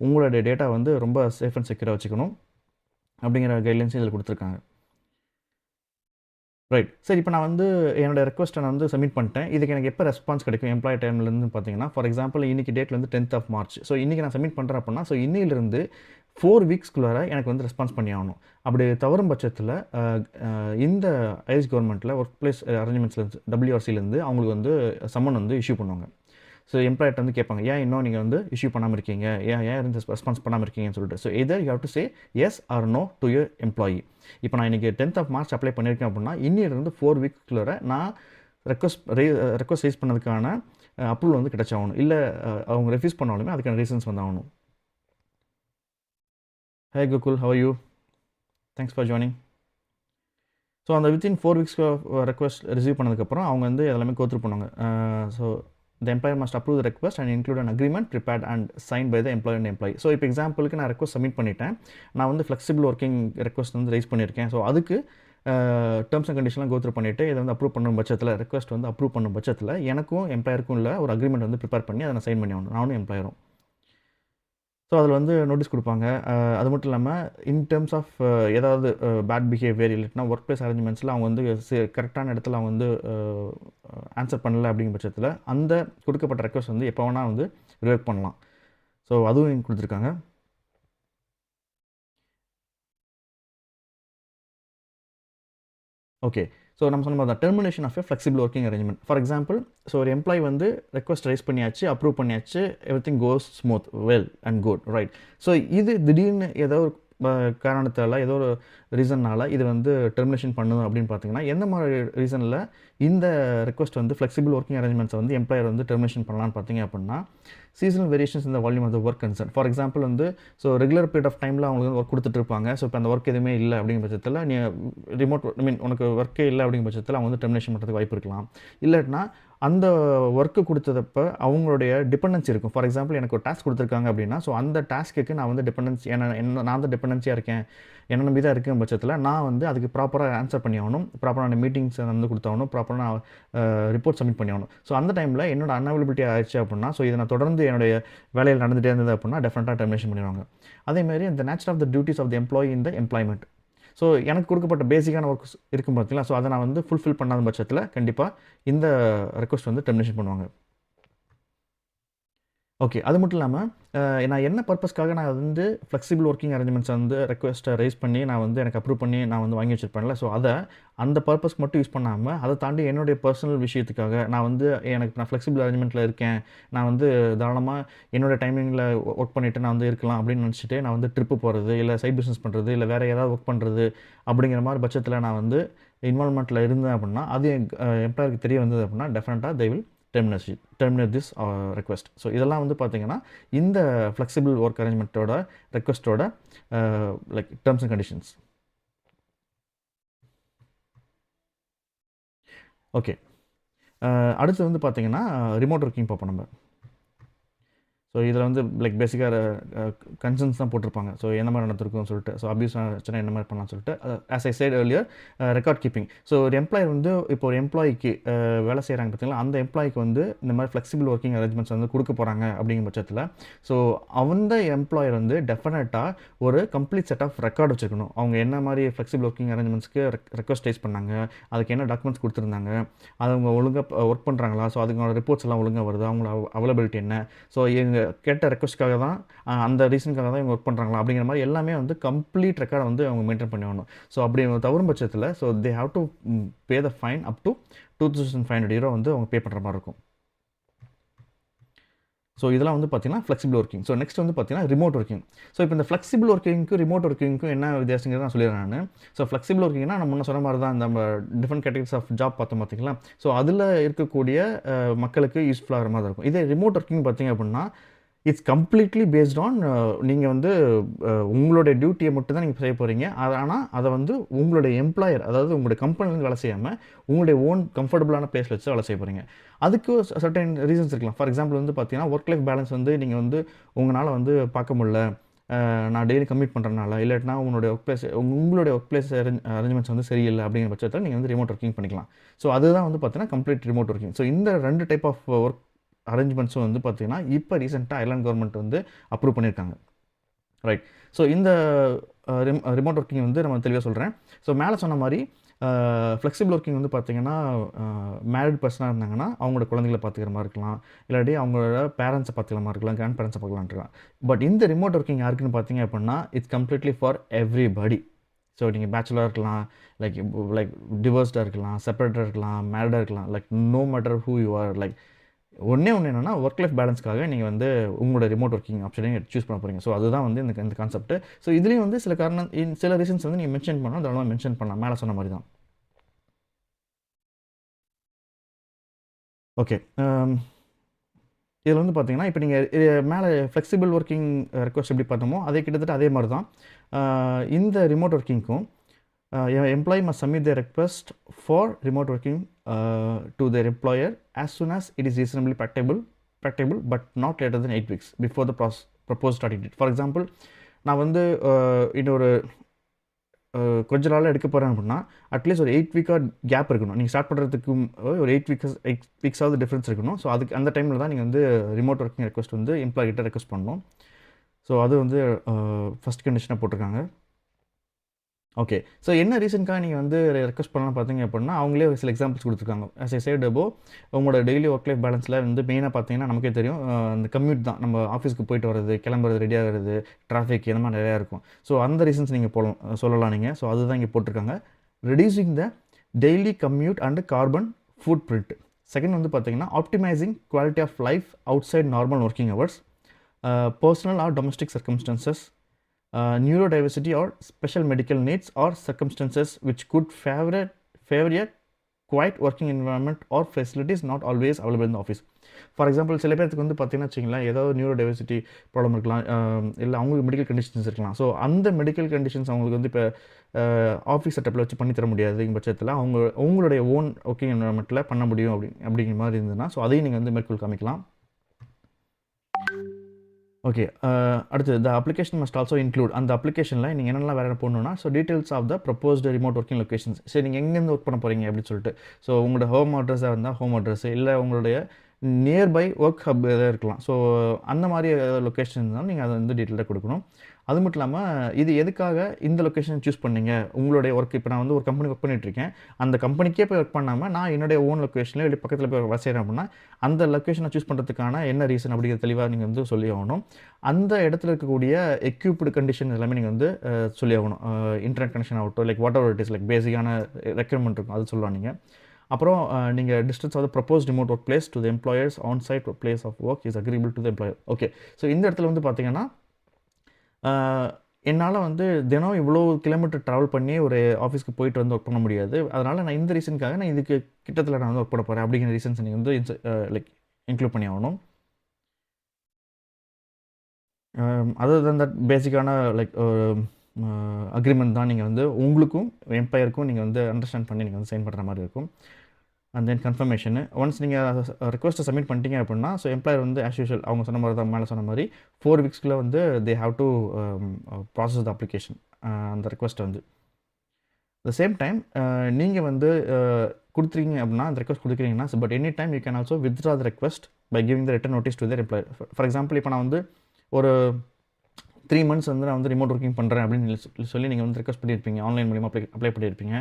உங்களுடைய டேட்டா வந்து ரொம்ப சேஃப் அண்ட் செக்யூராக வச்சுக்கணும் அப்படிங்கிற கைட்லைன்ஸ் இதில் கொடுத்துருக்காங்க. ரைட். சரி, இப்போ நான் வந்து என்னோட ரெக்வஸ்ட்டை நான் வந்து சப்மிட் பண்ணிட்டேன். இதுக்கு எனக்கு எப்போ ரெஸ்பான்ஸ் கிடைக்கும் எம்ப்ளாயி டைம்லேருந்து பார்த்தீங்கன்னா, ஃபார் எக்ஸாம்பிள் இன்னைக்கு டேட் வந்து 10th of March. ஸோ இன்றைக்கி நான் சப்மிட் பண்ணுறேன் அப்படின்னா, ஸோ இன்னையிலிருந்து 4 weeksக்குள்ளார எனக்கு வந்து ரெஸ்பான்ஸ் பண்ணி ஆகணும். அப்படி தவறும் பட்சத்தில் இந்த ஐரிஷ் கவர்மெண்ட்டில் ஒர்க் பிளேஸ் அரேஞ்ச்மெண்ட்ஸ்லேருந்து WRCலேருந்து அவங்களுக்கு வந்து சம்மன் வந்து இஷ்யூ பண்ணுவாங்க. ஸோ எம்ப்ளாயிட்ட வந்து கேட்பாங்க, ஏன் இன்னும் நீங்கள் வந்து இஷ்யூ பண்ணாமல் இருக்கீங்க, ஏன் இருந்து ரெஸ்பான்ஸ் பண்ணாமல் இருக்கீங்கன்னு சொல்லிட்டு. So either you have to say yes or no to your employee. இப்போ நான் இன்றைக்கி 10th of March அப்ளை பண்ணியிருக்கேன் அப்படின்னா, இன்னிலிருந்து 4 weeksக்குள்ள நான் ரெக்வஸ்ட் ரைஸ் பண்ணதுக்கான அப்ரூவல் வந்து கிடைச்சாகணும். இல்லை அவங்க ரெஃப்யூஸ் பண்ணாலுமே அதுக்கான ரீசன்ஸ் வந்து ஆகணும். Hey Gokul, how are you? Thanks for joining. So அந்த வித்தின் 4 weeks ரெக்வஸ்ட் ரிசீவ் பண்ணதுக்கப்புறம் அவங்க வந்து எல்லாமே கோ த்ரூ பண்ணுவாங்க. So the employer must approve the request and include an agreement prepared and signed by the employer and employee. So இப்போ எக்ஸாம்பிளுக்கு நான் ரெக்வஸ்ட் சப்மிட் பண்ணிட்டேன், நான் வந்து ஃப்ளெக்சிபிள் ஒர்க்கிங் ரெக்வஸ்ட் வந்து ரைஸ் பண்ணியிருக்கேன். ஸோ அதுக்கு டேர்ம்ஸ் அண்ட் கண்டிஷன்லாம் கோ த்ரூ பண்ணிவிட்டு இதை வந்து அப்ரூவ் பண்ணும் பட்சத்தில், ரெக்வஸ்ட் வந்து அப்ரூவ் பண்ணும் பட்சத்தில் எனக்கும் எம்ப்ளாயருக்கும் உள்ள ஒரு அக்ரிமெண்ட் வந்து ப்ரிப்பேர் பண்ணி அதை நான் சைன் பண்ணி ஆகணும், நானும் எம்ப்ளாயரும். ஸோ அதில் வந்து நோட்டீஸ் கொடுப்பாங்க. அது மட்டும் இல்லாமல் இன் டேர்ம்ஸ் ஆஃப் ஏதாவது பேட் பிஹேவியர் இல்லைன்னா ஒர்க் பிளேஸ் அரேஞ்ச்மெண்ட்ஸில் அவங்க வந்து கரெக்டான இடத்துல அவங்க வந்து ஆன்சர் பண்ணல அப்படிங்கிற பட்சத்தில் அந்த கொடுக்கப்பட்ட ரெக்வஸ்ட் வந்து எப்போ வேணால் வந்து ரிவர்க் பண்ணலாம். ஸோ அதுவும் கொடுத்துருக்காங்க. ஓகே. ஸோ நம்ம சொன்ன மாதிரி தான் termination of a flexible working arrangement. For example, so ஒரு எம்ப்ளாயி வந்து ரெக்வஸ்ட் ரைஸ் பண்ணியாச்சு, அப்ரூவ் பண்ணியாச்சு, everything goes smooth, well and good, right. So இது திடீர்னு ஏதோ ஒரு காரணத்தால், ஏதோ ஒரு ரீசன்னால் இது வந்து டெர்மினேஷன் பண்ணணும் அப்படின்னு பார்த்தீங்கன்னா, எந்த மாதிரி ரீசனில் இந்த ரெக்வஸ்ட் வந்து ஃப்ளெக்சிபிள் ஒர்க்கிங் அரேஞ்ச்மெண்ட்ஸை வந்து எம்ப்ளாயர் வந்து டெர்மினேஷன் பண்ணலான்னு பார்த்தீங்க அப்படின்னா, சீசனல் வேரியேஷன்ஸ் இந்த volume of the work concern. For example வந்து ஸோ ரெகுலர் பீரியட் ஆஃப் டைமில் அவங்களுக்கு ஒர்க் கொடுத்துட்டு இருப்பாங்க. ஸோ இப்போ அந்த ஒர்க் எதுவுமே இல்லை அப்படிங்கிற பட்சத்தில் நீ ரிமோட் உனக்கு ஒர்க்கே இல்லை அப்படிங்கிற பட்சத்தில் அவங்க வந்து டெர்மினேஷன் பண்ணுறதுக்கு வாய்ப்பு இருக்கலாம். இல்லைன்னா அந்த ஒர்க்கு கொடுத்ததப்போ அவங்களுடைய டிபெண்டன்சி இருக்கும். ஃபார் எக்ஸாம்பிள் எனக்கு ஒரு டாஸ்க் கொடுத்துருக்காங்க அப்படின்னா, ஸோ அந்த டாஸ்க்கு நான் வந்து டிபெண்டன்சி நான் தான் டிபெண்டன்சியாக இருக்கேன், என்ன நம்பி தான் இருக்கும் பட்சத்தில் நான் வந்து அதுக்கு ப்ராப்பராக ஆன்சர் பண்ணி ஆகணும், ப்ராப்பரான மீட்டிங்ஸ் வந்து கொடுத்தாகணும், ப்ராப்பரான ரிப்போர்ட் சப்மிட் பண்ணி ஆகணும். ஸோ அந்த டைமில் என்னோட அன்அவைலபிலிட்டி ஆயிடுச்சு அப்படின்னா, ஸோ இதை நான் தொடர்ந்து என்னுடைய வேலையில் நடந்துகிட்டே இருந்தது அப்படின்னா டெஃபினட்டாக டெர்மினேஷன் பண்ணிடுவாங்க. அதேமாதிரி இந்த nature of the duties of the employee in the employment. So எனக்கு கொடுக்கப்பட்ட பேசிக்கான ஒர்க்ஸ் இருக்கும் பார்த்தீங்களா, ஸோ அதை நான் வந்து ஃபுல்ஃபில் பண்ணாத பட்சத்தில் கண்டிப்பாக இந்த ரெக்வஸ்ட் வந்து டெர்மினேஷன் பண்ணுவாங்க. ஓகே. அது மட்டும் இல்லாமல் நான் என்ன பர்பஸ்க்காக நான் வந்து ஃப்ளெக்சிபிள் ஒர்க்கிங் அரேஞ்ச்மெண்ட்ஸ் வந்து ரெக்வஸ்ட்டை ரைஸ் பண்ணி நான் வந்து எனக்கு அப்ரூவ் பண்ணி நான் வந்து வாங்கி வச்சிருப்பேன்ல, ஸோ அதை அந்த பர்பஸ்க்கு மட்டும் யூஸ் பண்ணாமல் அதை தாண்டி என்னுடைய பர்சனல் விஷயத்துக்காக நான் வந்து நான் ஃப்ளெக்சிபிள் அரேஞ்ச்மெண்ட்டில் இருக்கேன், நான் வந்து தாராளமாக என்னோடய டைமிங்கில் ஒர்க் பண்ணிவிட்டு நான் வந்து இருக்கலாம் அப்படின்னு நினச்சிட்டு நான் வந்து ட்ரிப்பு போகிறது, இல்லை சைட் பிஸ்னஸ் பண்ணுறது, இல்லை வேறு ஏதாவது ஒர்க் பண்ணுறது அப்படிங்கிற மாதிரி பட்சத்தில் நான் வந்து இன்வால்மெண்ட்டில் இருந்தேன் அப்படின்னா, அது எம்ப்ளாயருக்கு தெரிய வந்தது அப்படின்னா டெஃபினட்டாக they will terminate this request. So இதெல்லாம் வந்து பார்த்தீங்கன்னா இந்த ஃப்ளெக்சிபிள் ஒர்க் அரேஞ்ச்மெண்ட்டோட ரெக்வஸ்ட்டோட like terms and conditions. Okay. அடுத்து வந்து பார்த்தீங்கன்னா, ரிமோட் ஒர்க்கிங் பார்ப்போம் நம்ம. ஸோ இதில் வந்து லைக் பேசிக்காக கன்சர்ன்ஸ் தான் போட்டிருப்பாங்க. ஸோ என்ன மாதிரி நடந்திருக்கும்னு சொல்லிட்டு, ஸோ அப்யூஸ் ஆச்சுன்னா என்ன மாதிரி பண்ணலாம்னு சொல்லிட்டு, as I said earlier record keeping. So ஒரு எம்ப்ளாயர் வந்து இப்போ ஒரு எம்ப்ளாய்க்கு வேலை செய்கிறாங்க பார்த்தீங்களா, அந்த எம்ப்ளாய்க்கு வந்து இந்த மாதிரி ஃப்ளெக்சிபிள் ஒர்க்கிங் அரேஞ்ச்மெண்ட்ஸ் வந்து கொடுக்க போகிறாங்க அப்படிங்கிற பட்சத்தில், ஸோ அந்த எம்ப்ளாயர் வந்து டெஃபினட்டாக ஒரு கம்ப்ளீட் செட் ஆஃப் ரெக்கார்ட் வச்சுருக்கணும். அவங்க என்ன மாதிரி ஃப்ளெக்சிபிள் ஒர்க்கிங் அரேஞ்ச்மெண்ட்ஸ்க்கு ரெக்வஸ்ட் ரைஸ் பண்ணாங்க, அதுக்கு என்ன டாக்குமெண்ட்ஸ் கொடுத்துருந்தாங்க, அது அவங்க ஒழுங்காக ஒர்க் பண்ணுறாங்களா, ஸோ அதுக்கான ரிப்போர்ட்ஸ் எல்லாம் ஒழுங்காக வருது, அவங்களோட அவைலபிலிட்டி என்ன, ஸோ எங்கள் கேட்ட ரெக்வஸ்ட்காக தான் அந்த ரீசனுக்காக தான் இவங்க ஒர்க் பண்ணுறாங்களா அப்படிங்கிற மாதிரி எல்லாமே வந்து கம்ப்ளீட் ரெக்கார்டை வந்து அவங்க மெயின்டைன் பண்ணி ஆகணும். ஸோ அப்படி தவறும் பட்சத்தில் so they have to pay the fine up to €2,500 வந்து அவங்க பே பண்ணுற மாதிரி இருக்கும். ஸோ இதெல்லாம் வந்து பார்த்தீங்கன்னா ஃப்ளெக்சிபிள் ஒர்க்கிங். ஸோ நெக்ஸ்ட் வந்து பார்த்தீங்கன்னா ரிமோட் ஒர்க்கிங். ஸோ இப்போ இந்த ஃப்ளெக்சிபிள் ஒர்க்கிங்க்கும் ரிமோட் ஒர்க்கிங்க்கும் என்ன வித்தியாசங்கிறத நான் சொல்லிடுறேன் நான். ஸோ ஃப்ளெக்சிபிள் ஒர்க்கிங்னா நம்ம முன்ன சொன்ன மாதிரி தான் நம்ம டிஃப்ரெண்ட் கேட்டகரிஸ் ஆஃப் ஜாப் பார்த்தோம் பார்த்தீங்களா. ஸோ அதில் இருக்கக்கூடிய மக்களுக்கு யூஸ்ஃபுல்லாகிற மாதிரி இருக்கும். இதே ரிமோட் ஒர்க்கிங் பார்த்தீங்க அப்படின்னா இட்ஸ் கம்ப்ளீட்லி பேஸ்ட் ஆன் நீங்கள் வந்து உங்களுடைய டியூட்டியை மட்டும் தான் நீங்கள் செய்ய போகிறீங்க. ஆனால் அதை வந்து உங்களுடைய எம்ப்ளாயர், அதாவது உங்களுடைய கம்பெனிலேருந்து வேலை செய்யாமல் உங்களுடைய ஓன் கம்ஃபர்டபுளான பிளேஸில் வச்சு வேலை செய்ய போகிறீங்க. அதுக்கு சர்டன் ரீசன்ஸ் இருக்கலாம். ஃபார் எக்ஸாம்பிள் வந்து பார்த்தீங்கன்னா ஒர்க் லைஃப் பேலன்ஸ் வந்து நீங்கள் வந்து உங்களால் வந்து பார்க்க முடியல, நான் டெய்லி கம்மிட் பண்ணுறதுனால, இல்லாட்டினா உங்களுடைய ஒர்க் பிளேஸ் அரேஞ்ச்மெண்ட்ஸ் வந்து சரியில்லை அப்படிங்கிற பட்சத்தில் நீங்கள் வந்து ரிமோட் ஒர்க்கிங் பண்ணிக்கலாம். ஸோ அதுதான் வந்து பார்த்தீங்கன்னா கம்ப்ளீட் ரிமோட் ஒர்க்கிங். ஸோ இந்த 2 டைப் ஆஃப் ஒர்க் அரேஞ்ச்மெண்ட்ஸும் வந்து பார்த்தீங்கன்னா இப்போ ரீசெண்டாக அயர்லாந்து கவர்மெண்ட் வந்து அப்ரூவ் பண்ணியிருக்காங்க. ரைட். ஸோ இந்த ரிமோட் ஒர்க்கிங் வந்து நம்ம தெளிவாக சொல்கிறேன். ஸோ மேலே சொன்ன மாதிரி ஃப்ளெக்சிபிள் ஒர்க்கிங் வந்து பார்த்தீங்கன்னா மேரிட் பர்சனாக இருந்தாங்கன்னா அவங்களோட குழந்தைகளை பார்த்துக்கிற மாதிரி இருக்கலாம், இல்லாட்டி அவங்களோட பேரண்ட்ஸை பார்த்துக்கிற மாதிரி இருக்கலாம், கிராண்ட் பேரண்ட்ஸை பார்க்கலான்ட்டுருக்கலாம். பட் இந்த ரிமோட் ஒர்க்கிங் யாருக்குன்னு பார்த்தீங்க அப்படின்னா it's completely for everybody. So நீங்கள் பேச்சுலராக இருக்கலாம், லைக் டிவோர்ஸ்டாக இருக்கலாம், செப்பரேட்டாக இருக்கலாம், மேரிடாக இருக்கலாம், like no matter who you are. Like ஒன்று என்னென்னா ஒர்க் லைஃப் பேலன்ஸ்க்காக நீங்கள் வந்து உங்களோட ரிமோட் ஒர்க்கிங் ஆப்ஷனையும் சூஸ் பண்ண போகிறீங்க. ஸோ அதுதான் வந்து இந்த கான்செப்ட். ஸோ இதுலேயும் வந்து சில ரீசன்ஸ் வந்து நீங்கள் மென்ஷன் பண்ணால் அதெல்லாம் மென்ஷன் பண்ணலாம், மேலே சொன்ன மாதிரி தான். ஓகே. இதில் வந்து பார்த்தீங்கன்னா இப்போ நீங்கள் மேலே ஃப்ளெக்சிபிள் ஒர்க்கிங் ரெக்வஸ்ட் எப்படி பார்த்தோமோ அதே கிட்டத்தட்ட அதே மாதிரி தான் இந்த remote ஒர்க்கிங்க்கும் employee must submit their request for remote working to their employer as soon as it is reasonably practicable but not later than 8 weeks before the proposed starting date. For example, நான் வந்து இன்னொரு கொஞ்ச நாள் எடுக்க போகிறேன் அப்படின்னா அட்லீஸ்ட் ஒரு 8 வீக்காக கேப் இருக்கணும். நீங்கள் ஸ்டார்ட் பண்ணுறதுக்கு ஒரு 8 வீக்ஸாவது டிஃப்ரென்ஸ் இருக்கணும். ஸோ அதுக்கு அந்த டைமில் தான் நீங்கள் வந்து ரிமோட் ஒர்க்கிங் ரெக்வஸ்ட் வந்து எம்ப்ளாய் கிட்ட ரெக்வஸ்ட் பண்ணணும். ஸோ அது வந்து ஃபஸ்ட் கண்டிஷனாக போட்டிருக்காங்க. ஓகே. ஸோ என்ன ரீசனுக்காக நீங்கள் வந்து ரெக்வஸ்ட் பண்ணலாம் பார்த்தீங்க அப்படின்னா அவங்களே ஒரு சில எக்ஸாம்பிள்ஸ் கொடுத்துருக்காங்க. ஆஸ் ஐ சைட் அபோ உங்களோட டெய்லி ஒர்க் லைஃப் பேலன்ஸில் வந்து மெயினாக பார்த்தீங்கன்னா நமக்கே தெரியும் அந்த கம்யூட் தான். நம்ம ஆஃபீஸ்க்கு போயிட்டு வர்றது, கிளம்புறது, ரெடி ஆகிறது, டிராஃபிக் இந்த மாதிரி நிறையா இருக்கும். ஸோ அந்த ரீசன்ஸ் நீங்கள் சொல்லலாம் நீங்கள். ஸோ அதுதான் இங்கே போட்டிருக்காங்க. Reducing the daily commute and carbon footprint. Second வந்து பார்த்தீங்கன்னா optimizing quality of life outside normal working hours, personal or domestic circumstances, neurodiversity or special medical needs or circumstances which could favor a quiet working environment or facilities not always available in the office. For example சில பேருக்கு வந்து பார்த்தீங்கன்னா வச்சிங்களேன் ஏதோ நியூரோடைவர்சிட்டி ப்ராப்ளம் இருக்கலாம், இல்லை அவங்களுக்கு மெடிக்கல் கண்டிஷன்ஸ் இருக்கலாம். ஸோ அந்த மெடிக்கல் கண்டிஷன்ஸ் அவங்களுக்கு வந்து இப்போ ஆஃபீஸ் செட்டப்பில் வச்சு பண்ணித்தர முடியாதுங்க பட்சத்தில் அவங்களுடைய ஓன் ஒர்க்கிங் என்வரான்மெண்ட்டில் பண்ண முடியும் அப்படிங்கிற மாதிரி இருந்ததுன்னா ஸோ அதையும் நீங்கள் வந்து மேற்கொள் காமிக்கலாம். ஓகே. அடுத்து the application must also include. அந்த அப்ளிகேஷனில் நீங்கள் என்னெல்லாம் வேறு போடணுன்னா so details of the proposed remote working locations. சரி நீங்கள் எங்கேருந்து ஒர்க் பண்ண போகிறீங்க அப்படின்னு சொல்லிட்டு. ஸோ உங்களோட ஹோம் அட்ரஸாக இருந்தால் ஹோம் அட்ரஸ், இல்லை உங்களுடைய நியர்பை ஒர்க் ஹப் எதாவது இருக்கலாம். ஸோ அந்த மாதிரி லொக்கேஷன் இருந்தாலும் நீங்கள் அதை வந்து டீட்டெயிலாக கொடுக்கணும். அது மட்டும் இல்லாமல் இது எதுக்காக இந்த லொக்கேஷன் சூஸ் பண்ணீங்க, உங்களுடைய ஒர்க் இப்போ நான் வந்து ஒரு கம்பெனி ஒர்க் பண்ணிகிட்ருக்கேன், அந்த கம்பெனிக்கே போய் ஒர்க் பண்ணாமல் நான் என்னுடைய ஓன் லொக்கேஷனில் இல்லை பக்கத்தில் போய் வேலை செய்கிறேன் அப்படின்னா அந்த லொக்கேஷனை சூஸ் பண்ணுறதுக்கான என்ன ரீசன் அப்படிங்கிற தெளிவாக நீங்கள் வந்து சொல்லி ஆகணும். அந்த இடத்துல இருக்கக்கூடிய எக்யூப்டு கண்டிஷன் எல்லாமே நீங்கள் வந்து சொல்லி ஆகணும். இன்டர்நெட் கனெக்ஷன் ஆகட்டும், like whatever it is, like பேசிக்கான ரெக்யர்மெண்ட் இருக்கும் அது சொல்லலாம் நீங்கள். அப்புறம் நீங்கள் distance of the propose remote work place to the employers on site place of work is agreeable to the employer. Okay. So இந்த இடத்துல வந்து பார்த்தீங்கன்னா என்னால் வந்து தினம் இவ்வளோ கிலோமீட்டர் ட்ராவல் பண்ணி ஒரு ஆஃபீஸ்க்கு போயிட்டு வந்து ஒர்க் பண்ண முடியாது. அதனால் நான் இந்த ரீசனுக்காக நான் இதுக்கு கிட்டத்தில் நான் வந்து ஒர்க் பண்ண போகிறேன் அப்படிங்கிற ரீசன்ஸ் நீங்கள் வந்து லைக் இன்க்ளூட் பண்ணி ஆகணும். அதர் தன் தட் பேசிக்கான லைக் அக்ரிமெண்ட் தான் நீங்கள் வந்து உங்களுக்கும் எம்ப்ளாயருக்கும் நீங்கள் வந்து அண்டர்ஸ்டாண்ட் பண்ணி நீங்கள் வந்து சைன் பண்ணுற மாதிரி இருக்கும். And then கன்ஃபர்மேஷனு. ஒன்ஸ் நீங்கள் ரிக்வெஸ்ட்டை சப்மிட் பண்ணிட்டீங்க அப்படின்னா, ஸோ எம்ப்ளாயர் வந்து ஆஸ் யூஷுவல் அவங்க சொன்ன மாதிரி தான் மேலே சொன்ன மாதிரி 4 வீக்ஸ்க்குள்ளே வந்து they have to process the application, அந்த ரிக்வெஸ்ட்டை வந்து. த சேம் டைம் நீங்கள் வந்து கொடுத்துருக்கீங்க அப்படின்னா, அந்த ரெக்வஸ்ட் கொடுக்குறீங்கன்னா, but any time you can also withdraw the request by giving the written notice to the employer. For example இப்போ நான் வந்து ஒரு 3 months வந்து நான் வந்து ரிமோட் ஒர்க்கிங் பண்ணுறேன் அப்படின்னு சொல்லி நீங்கள் வந்து ரெக்வஸ்ட் பண்ணியிருப்பீங்க, ஆன்லைன் மூலிமா அப்ளை பண்ணியிருப்பீங்க.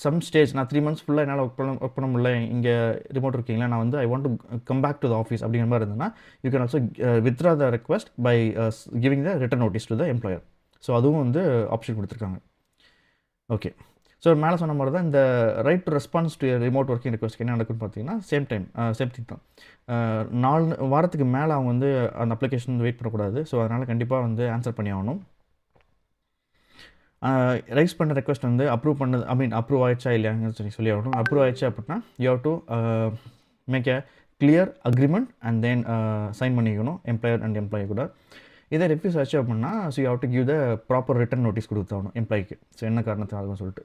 சம் ஸ்டேஜ் நான் 3 months ஃபுல்லாக என்னால் ஒர்க் பண்ண முடியல, இங்கே ரிமோட் ஒர்க்கிங்கில் நான் வந்து I want to come back to the office அப்படிங்கிற மாதிரி இருந்ததுன்னா, you can also withdraw the request by giving the written notice to the employer. So அதுவும் வந்து ஆப்ஷன் கொடுத்துருக்காங்க. ஓகே, ஸோ மேலே சொன்ன மாதிரி தான் இந்த right to response to remote working ரிக்வஸ்ட்க்கு என்ன நடக்குன்னு பார்த்தீங்கன்னா, சேம் திங் தான். 4 வாரத்துக்கு மேலே அவங்க வந்து அந்த அப்ளிகேஷன் வந்து வெயிட் பண்ணக்கூடாது. ஸோ அதனால் கண்டிப்பாக வந்து ஆன்சர் பண்ணி ஆகணும். ரைஸ் பண்ண ரெக்வஸ்ட் வந்து அப்ரூவ் ஆயிடுச்சா இல்லையாங்கன்னு சொல்லி ஆகணும். அப்ரூவ் ஆயிடுச்சு அப்படின்னா you have to make a clear agreement and then sign பண்ணிக்கணும் எம்ப்ளாயர் அண்ட் எம்ப்ளாயி கூட. இதை ரெஃப்யூஸ் ஆச்சு அப்படின்னா, so you have to give the proper written notice கொடுத்தாகணும் எம்ப்ளாய்க்கு. ஸோ என்ன காரணத்துக்காக சொல்லிட்டு.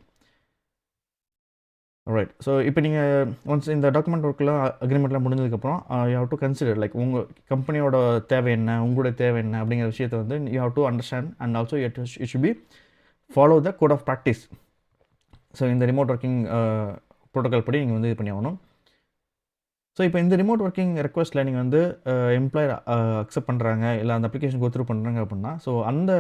ரைட், ஸோ இப்போ நீங்கள் ஒன்ஸ் இந்த டாக்குமெண்ட் ஒர்க்கெலாம் அக்ரிமெண்ட்லாம் முடிஞ்சதுக்கப்புறம் you have to consider like உங்கள் கம்பெனியோட தேவை என்ன, உங்களுடைய தேவை என்ன அப்படிங்கிற விஷயத்தை வந்து you have to understand and also it should be follow the code of practice. So இந்த ரிமோட் ஒர்க்கிங் ப்ரோட்டோக்கால் படி நீங்கள் வந்து இது பண்ணி ஆகணும். ஸோ இப்போ இந்த ரிமோட் ஒர்க்கிங் ரெக்வஸ்ட்டில் நீங்கள் வந்து எம்ப்ளாயர் அக்செப்ட் பண்ணுறாங்க இல்லை அந்த அப்ளிகேஷன் கோத்ரூ பண்ணுறாங்க அப்படின்னா, ஸோ அந்த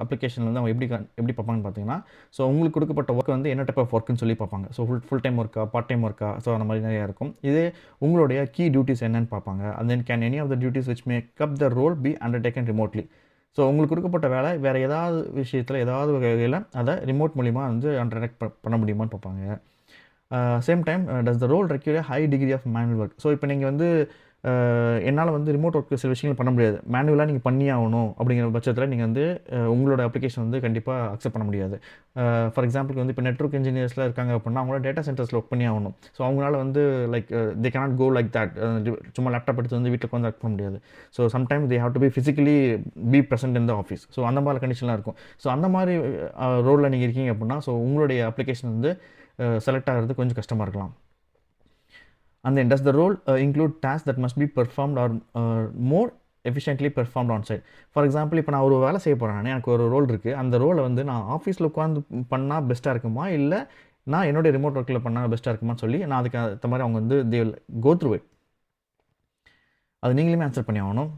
அப்ளிகேஷன் வந்து அவங்க எப்படி பார்ப்பாங்கன்னு பார்த்தீங்கன்னா, ஸோ உங்களுக்கு கொடுக்கப்பட்ட ஒர்க் வந்து என்ன டைப் ஆஃப் ஒர்க்குன்னு சொல்லி பார்ப்பாங்க. ஸோ ஃபுல் டைம் ஒர்க்கா, பார்ட் டைம் ஒர்க்கா, ஸோ அந்த மாதிரி நிறையா இருக்கும். இதே உங்களுடைய கீ டியூட்டிஸ் என்னன்னு பார்ப்பாங்க. And then can any of the duties which make up the role be undertaken remotely. So உங்களுக்கு கொடுக்கப்பட்ட வேலை வேறு ஏதாவது விஷயத்தில் ஏதாவது வகையில் அதை ரிமோட் மூலிமா வந்து அண்டர்டேக் பண்ண முடியுமான்னு பார்ப்பாங்க. Same time does the role require high degree of manual work. So இப்போ நீங்கள் வந்து என்னால் வந்து ரிமோட் ஒர்க் சில விஷயங்கள் பண்ண முடியாது, மேனுவலாக நீங்கள் பண்ணி ஆகணும் அப்படிங்கிற பட்சத்தில் நீங்கள் வந்து உங்களோட அப்ளிகேஷன் வந்து கண்டிப்பாக அக்செப்ட் பண்ண முடியாது. ஃபார் எக்ஸாம்பிளுக்கு வந்து இப்போ நெட்வொர்க் இன்ஜினியர்ஸ்லாம் இருக்காங்க அப்படின்னா அவங்களோட டேட்டா சென்டர்ஸில் ஒர்க் பண்ணி ஆகணும். ஸோ அவங்களால வந்து like they cannot go like that, சும்மா லேப்டாப் எடுத்து வந்து வீட்டில் வந்து ஒர்க் பண்ண முடியாது. So sometimes they have to be physically be present in the office. So அந்த மாதிரி கண்டிஷன்லாம் இருக்கும். ஸோ அந்த மாதிரி ரோலில் நீங்கள் இருக்கீங்க அப்படின்னா, ஸோ உங்களுடைய அப்ளிகேஷன் வந்து செலக்ட் ஆகிறது கொஞ்சம் கஷ்டமாக இருக்கலாம். And then does the role include tasks that must be performed or more efficiently performed on site? For example இப்போ நான் ஒரு வேலை செய்ய போகிறேன், எனக்கு ஒரு ரோல் இருக்குது. அந்த ரோலை வந்து நான் ஆஃபீஸில் உட்காந்து பண்ணால் பெஸ்ட்டாக இருக்குமா, இல்லை நான் என்னுடைய ரிமோட் ஒர்க்கில் பண்ணால் பெஸ்ட்டாக இருக்குமான்னு சொல்லி நான் அதுக்கு அந்த மாதிரி அவங்க வந்து they will go through it. அது நீங்களுமே ஆன்சர் பண்ணி ஆகணும்.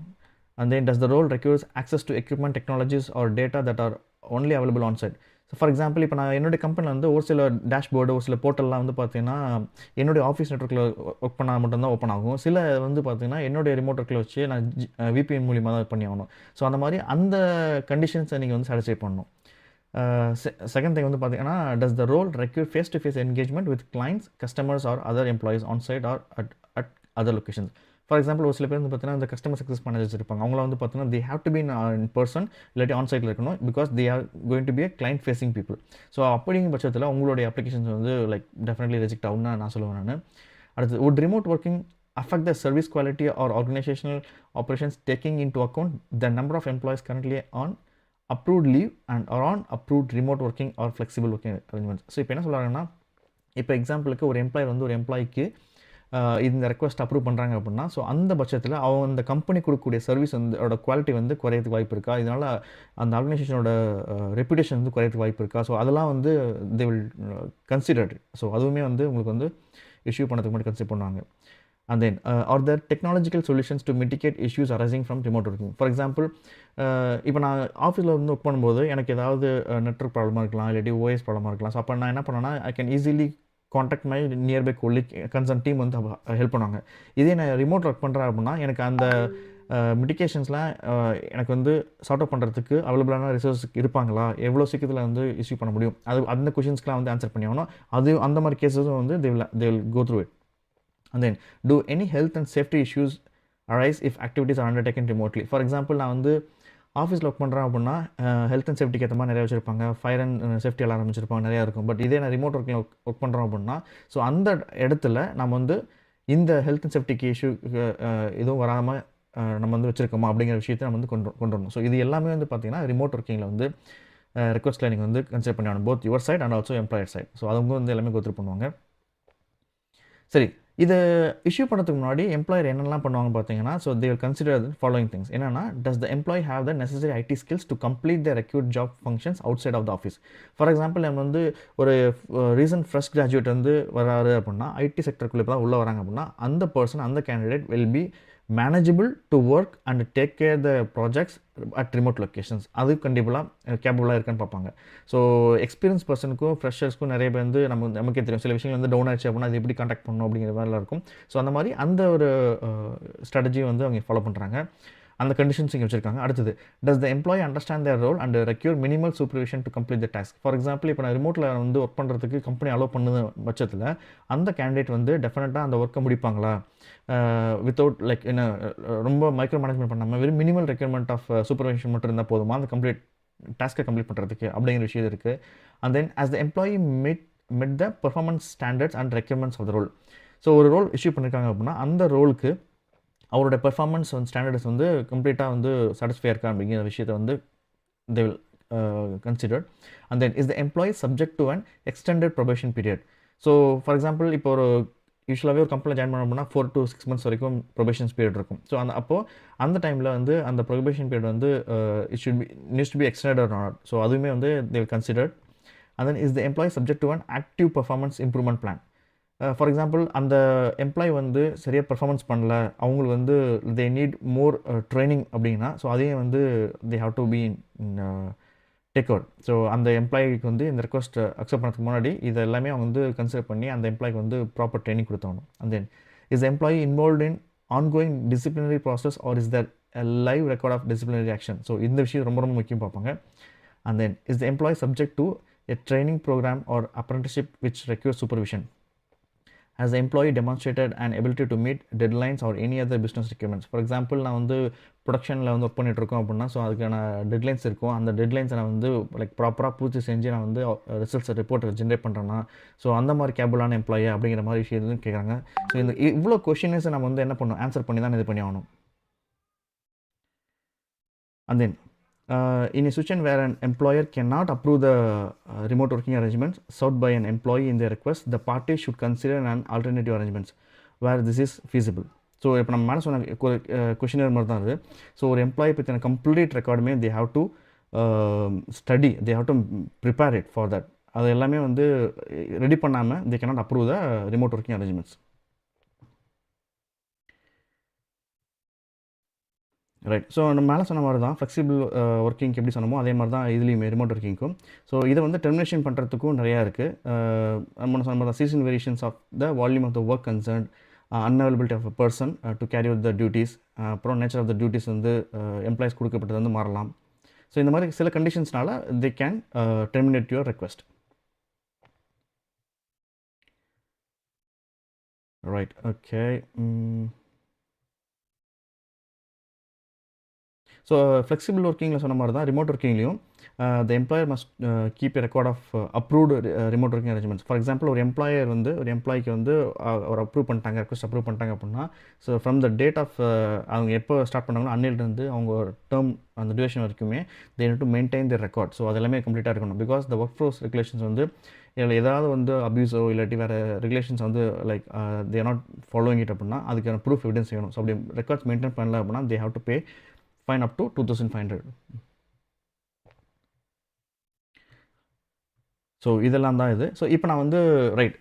And then does the role requires access to equipment, technologies or data that are only available on site? So for example இப்போ நான் என்னுடைய கம்பெனியில் வந்து ஒரு சில டேஷ்போர்டு, ஒரு சில போர்ட்டல்லாம் வந்து பார்த்தீங்கன்னா என்னுடைய ஆஃபீஸ் நெட்வொர்க்கில் ஒர்க் பண்ணால் மட்டும்தான் ஓப்பன் ஆகும். சில வந்து பார்த்தீங்கன்னா என்னுடைய ரிமோட் ஒர்க்கில் வச்சு நான் VPN மூலியமாக தான் பண்ணி ஆகணும். ஸோ அந்த மாதிரி அந்த கண்டிஷன்ஸை நீங்கள் வந்து சாட்டிஸ்ஃபை பண்ணணும். செகண்ட் திங் வந்து பார்த்தீங்கன்னா, does the role require face to face engagement with clients, customers or other employees on site or at other locations. For example ஒரு சில பேர் வந்து பார்த்தீங்கன்னா இந்த கஸ்டமர் சக்ஸஸ் மேனேஜர்ஸ் இருப்பாங்க. அவங்கள வந்து பார்த்தீங்கன்னா தே have to be in person இல்லாட்டி ஆன் சைட்டில் இருக்கணும், because they are going to be a client facing people. So அப்படிங்கிற பட்சத்தில் உங்களுடைய அப்ளிகேஷன்ஸ் வந்து லைக் டெஃபினெட்லி ரிஜெக்ட் ஆகும்னு நான் சொல்லுவேன் நான். அடுத்து, would remote working affect the service quality or organizational operations, taking into account the number of employees currently on approved leave and are on approved remote working or flexible working arrangements? So இப்போ என்ன சொல்கிறாங்கன்னா, இப்போ எக்ஸாம்பிளுக்கு ஒரு எம்ப்ளாயர் வந்து ஒரு எம்ப்ளாய்க்கு இந்த ரெக்வஸ்ட் அப்ரூவ் பண்ணுறாங்க அப்படின்னா, ஸோ அந்த பட்சத்தில் அவங்க அந்த கம்பெனி கொடுக்கக்கூடிய சர்வீஸ் வந்து அதோட குவாலிட்டி வந்து குறையறதுக்கு வாய்ப்பு இருக்கா, இதனால் அந்த ஆர்கனைசேஷனோட ரெப்யூட்டேஷன் வந்து குறையறதுக்கு வாய்ப்பு இருக்கா, ஸோ அதெல்லாம் வந்து தே வில் கன்சிடர்டு. ஸோ அதுவுமே வந்து உங்களுக்கு வந்து இஷ்யூ பண்ணதுக்கு முன்னாடி கன்சிடர் பண்ணுவாங்க. And then are there technological solutions to mitigate issues arising from remote working? For example இப்போ நான் ஆஃபீஸில் வந்து ஒர்க் பண்ணும்போது எனக்கு ஏதாவது நெட்வொர்க் ப்ராப்ளமாக இருக்கலாம், இல்லாட்டி OS ப்ராப்ளமாக இருக்கலாம். ஸோ அப்போ நான் என்ன பண்ணேன்னா, I can easily contact my nearby கொலிக், concern team வந்து ஹெல்ப் பண்ணுவாங்க. இதே நான் ரிமோட் ஒர்க் பண்ணுறேன் அப்படின்னா எனக்கு அந்த மிட்டிகேஷன்ஸ்லாம் எனக்கு வந்து சார்ட் அவுட் பண்ணுறதுக்கு அவைலபிளான ரிசோர்ஸ் இருப்பாங்களா, எவ்வளோ சீக்கிரத்தில் வந்து இஷ்யூ பண்ண முடியும், அது அந்த கொஷின்ஸ்க்குலாம் வந்து ஆன்சர் பண்ணி ஆகணும். அது அந்த மாதிரி கேஸஸும் வந்து they will go through it. And then, do any health and safety issues arise if activities are undertaken remotely? For example நான் வந்து ஆஃபீஸில் ஒர்க் பண்ணுறேன் அப்படின்னா ஹெல்த் அண்ட் சேஃப்டிக்கு ஏற்ற மாதிரி நிறையா வச்சுருப்பாங்க, ஃபயர் அண்ட் சேஃப்டி அலாரம் வச்சுருப்பாங்க, நிறையா இருக்கும். பட் இதே நான் ரிமோட் ஒர்க்கில் ஒர்க் பண்ணுறோம் அப்படின்னா, ஸோ அந்த இடத்துல நம்ம வந்து இந்த ஹெல்த் அண்ட் சேஃப்டிக்கு இஷ்யூ எதுவும் வராமல் நம்ம வந்து வச்சுருக்கோமா அப்படிங்கிற விஷயத்தை நம்ம வந்து கொண்டு வரணும். ஸோ இது எல்லாமே வந்து பார்த்திங்கன்னா ரிமோட் ஒர்க்கிங்கில் வந்து ரெக்வஸ்ட்டில் நீங்கள் வந்து கன்சிடர் பண்ணி ஆகணும், both your side and also employer side. So அவங்க வந்து எல்லாமே கோத்ரூ பண்ணுவாங்க. சரி, இத இஷ்யூ பண்ணுறதுக்கு முன்னாடி எம்ப்ளாயர் என்னெல்லாம் பண்ணுவாங்கன்னு பார்த்தீங்கன்னா, so they will consider the following things. என்னன்னா, does the employee have the necessary IT skills to complete the required job functions outside of the office. For example நம்ம வந்து ஒரு ரீசன்ட் ஃப்ரெஷ் கிராஜுவேட் வந்து வராரு அப்படின்னா, ஐடி செக்டருக்குள்ள இப்போ தான் உள்ள வராங்க அப்படின்னா, அந்த பர்சன் அந்த candidate will be manageable to work and take care the projects at remote locations. அது கண்டிப்பாக கேப்பபிளாக இருக்கான்னு பார்ப்பாங்க. ஸோ எக்ஸ்பீரியன்ஸ் பர்சனுக்கும் ஃப்ரெஷர்ஸ்க்கும் நிறைய பேர் வந்து நமக்கே தெரியும், சில விஷயங்கள் வந்து டவுன் ஆயிடுச்சு அப்படின்னா அது எப்படி கான்டாக்ட் பண்ணணும் அப்படிங்கிற மாதிரிலாம் இருக்கும். ஸோ அந்த மாதிரி அந்த ஒரு ஸ்ட்ராட்டஜியை வந்து அவங்க ஃபாலோ பண்ணுறாங்க. அந்த கண்டிஷன்ஸ் இங்கே வச்சிருக்காங்க. அடுத்தது, does the employee understand their role and require minimal supervision to complete the task. For example இப்போ நான் ரிமோட்டில் வந்து ஒர்க் பண்ணுறதுக்கு கம்பெனி அலோவ் பண்ணுது பட்சத்தில் அந்த கேண்டிடேட் வந்து டெஃபினட்டாக அந்த ஒர்க்கை முடிப்பாங்களா, வித்தவுட் லைக் என்ன ரொம்ப மைக்ரோ மேனேஜ்மெண்ட் பண்ணாமல் வெறும் மினிமல் ரெக்யர்மெண்ட் ஆஃப் சூப்பர்விஷன் மட்டும் இருந்தால் போதுமா அந்த டாஸ்க்கை கம்ப்ளீட் பண்ணுறதுக்கு அப்படிங்கிற விஷயம் இருக்குது. And then has the employee met the performance standards and requirements of the role. So ஒரு ரோல் இஷ்யூ பண்ணியிருக்காங்க அப்படின்னா அந்த ரோலுக்கு அவரோட பெர்ஃபார்மன்ஸ் வந்து ஸ்டாண்டர்ட்ஸ் வந்து கம்ப்ளீட்டாக வந்து சாட்டிஸ்ஃபை இருக்கா அப்படிங்கிற விஷயத்தை வந்து they will consider. And then is the employee subject to an extended probation period. So for example இப்போ ஒரு யூஸ்வலாகவே ஒரு கம்பெனியில் ஜாயின் பண்ணோம்னா 4 to 6 months வரைக்கும் ப்ரொபேஷன்ஸ் பீரியட் இருக்கும். ஸோ அந்த டைமில் வந்து அந்த ப்ரொபேஷன் பீரியட் வந்து it should be needs to be extended or not. So அதுவுமே வந்து they will consider. And then is the employee subject to an active performance improvement plan. For example அந்த எம்ப்ளாயி வந்து சரியாக பெர்ஃபார்மன்ஸ் பண்ணல, அவங்களுக்கு வந்து தே நீட் மோர் ட்ரைனிங் அப்படின்னா, ஸோ அதையும் வந்து they have to be take out. So அந்த எம்ப்ளாயிக்கு வந்து இந்த ரெக்வஸ்ட் அக்செப்ட் பண்ணுறதுக்கு முன்னாடி இது எல்லாமே அவங்க வந்து கன்சிடர் பண்ணி அந்த எம்ப்ளாய்க்கு வந்து ப்ராப்பர் ட்ரைனிங் கொடுத்தாகணும். And then is employee involve in ongoing disciplinary process or is there live record of disciplinary action. So இந்த விஷயம் ரொம்ப ரொம்ப முக்கியம் பார்ப்பாங்க. And then is the employee subject to a training program or apprenticeship which require supervision. Has the employee demonstrated an ability to meet deadlines or any other business requirements? For example, நான் வந்து ப்ரொடக்ஷனில் வந்து ஒர்க் பண்ணிகிட்ருக்கோம் அப்படின்னா, ஸோ அதுக்கான டெட்லைன்ஸ் இருக்கும். அந்த டெட்லைன்ஸை நான் வந்து லைக் ப்ராப்பராக பூர்த்தி செஞ்சு நான் வந்து ரிசல்ட்ஸ் ரிப்போர்ட் ஜென்ரேட் பண்ணுறேன்னா, ஸோ அந்த மாதிரி கேபிளான எம்ப்ளாயி அப்படிங்கிற மாதிரி விஷயம் கேட்குறாங்க. ஸோ இந்த இவ்வளோ கொஷின்ஸை நம்ம வந்து என்ன பண்ணணும், ஆன்சர் பண்ணி தான் இது பண்ணி ஆகணும். And then in a situation where an employer cannot approve the remote working arrangements sought by an employee in their request, the party should consider an alternative arrangements where this is feasible. So இப்போ நம்ம மேலே சொன்ன கொஷினர் மாதிரி தான் இருக்குது. ஸோ ஒரு எம்ப்ளாயி பற்றின கம்ப்ளீட் ரெக்கார்டுமே they have to study, they have to prepare it for that. அது எல்லாமே வந்து ரெடி பண்ணாமல் they cannot approve the remote working arrangements. Right. So நம்ம மேலே சொன்ன மாதிரி தான் ஃப்ளெக்சிபிள் ஒர்க்கிங்க்கு எப்படி சொன்னமோ அதே மாதிரி தான் இதுலேயுமே ரிமோட் ஒர்க்கிங்க்கும். ஸோ இதை வந்து டெர்மினேஷன் பண்ணுறதுக்கும் நிறையா இருக்குது. நம்ம சொன்ன மாதிரி தான் season variations of the volume of the work concern, unavailability of a person to carry out the duties, அப்புறம் நேச்சர் ஆஃப் த டியூட்டிஸ் வந்து எம்ப்ளாயிஸ் கொடுக்கப்பட்டது வந்து மாறலாம். ஸோ இந்த மாதிரி சில கண்டிஷன்ஸ்னால they can terminate your request. Right. Okay. So flexible ஒர்க்கிங்கில் சொன்ன மாதிரி தான் ரிமோட் ஒர்க்கிங்லேயும் the employer must keep a record of approved remote working arrangements. For example ஒரு எம்ப்ளாயர் வந்து ஒரு எம்ப்ளாய்க்கு வந்து ஒரு அப்ரூவ் பண்ணிட்டாங்க, ரெக்வஸ்ட் அப்ரூவ் பண்ணிட்டாங்க அப்படின்னா, so from the date of அவங்க எப்போ ஸ்டார்ட் பண்ணாங்களோ அன்னிலிருந்து அவங்க டேர்ம் அந்த டியூரேஷன் வரைக்குமே they need to maintain the record. So அது எல்லாமே கம்ப்ளீட்டாக இருக்கணும். Because the workforce regulations வந்து இதில் ஏதாவது வந்து அப்யூஸோ இல்லாட்டி வேறு ரெகுலேஷன்ஸ் வந்து like they are not following it அப்படின்னா அதுக்கான ப்ரூஃப் எவிடன்ஸ் வேணும். ஸோ அப்படி ரெக்கார்ட்ஸ் மெயின்டைன் பண்ணல அப்படின்னா they have to pay fine up to 2500. So இதெல்லாம் தான் இது. ஸோ இப்போ நான் வந்து right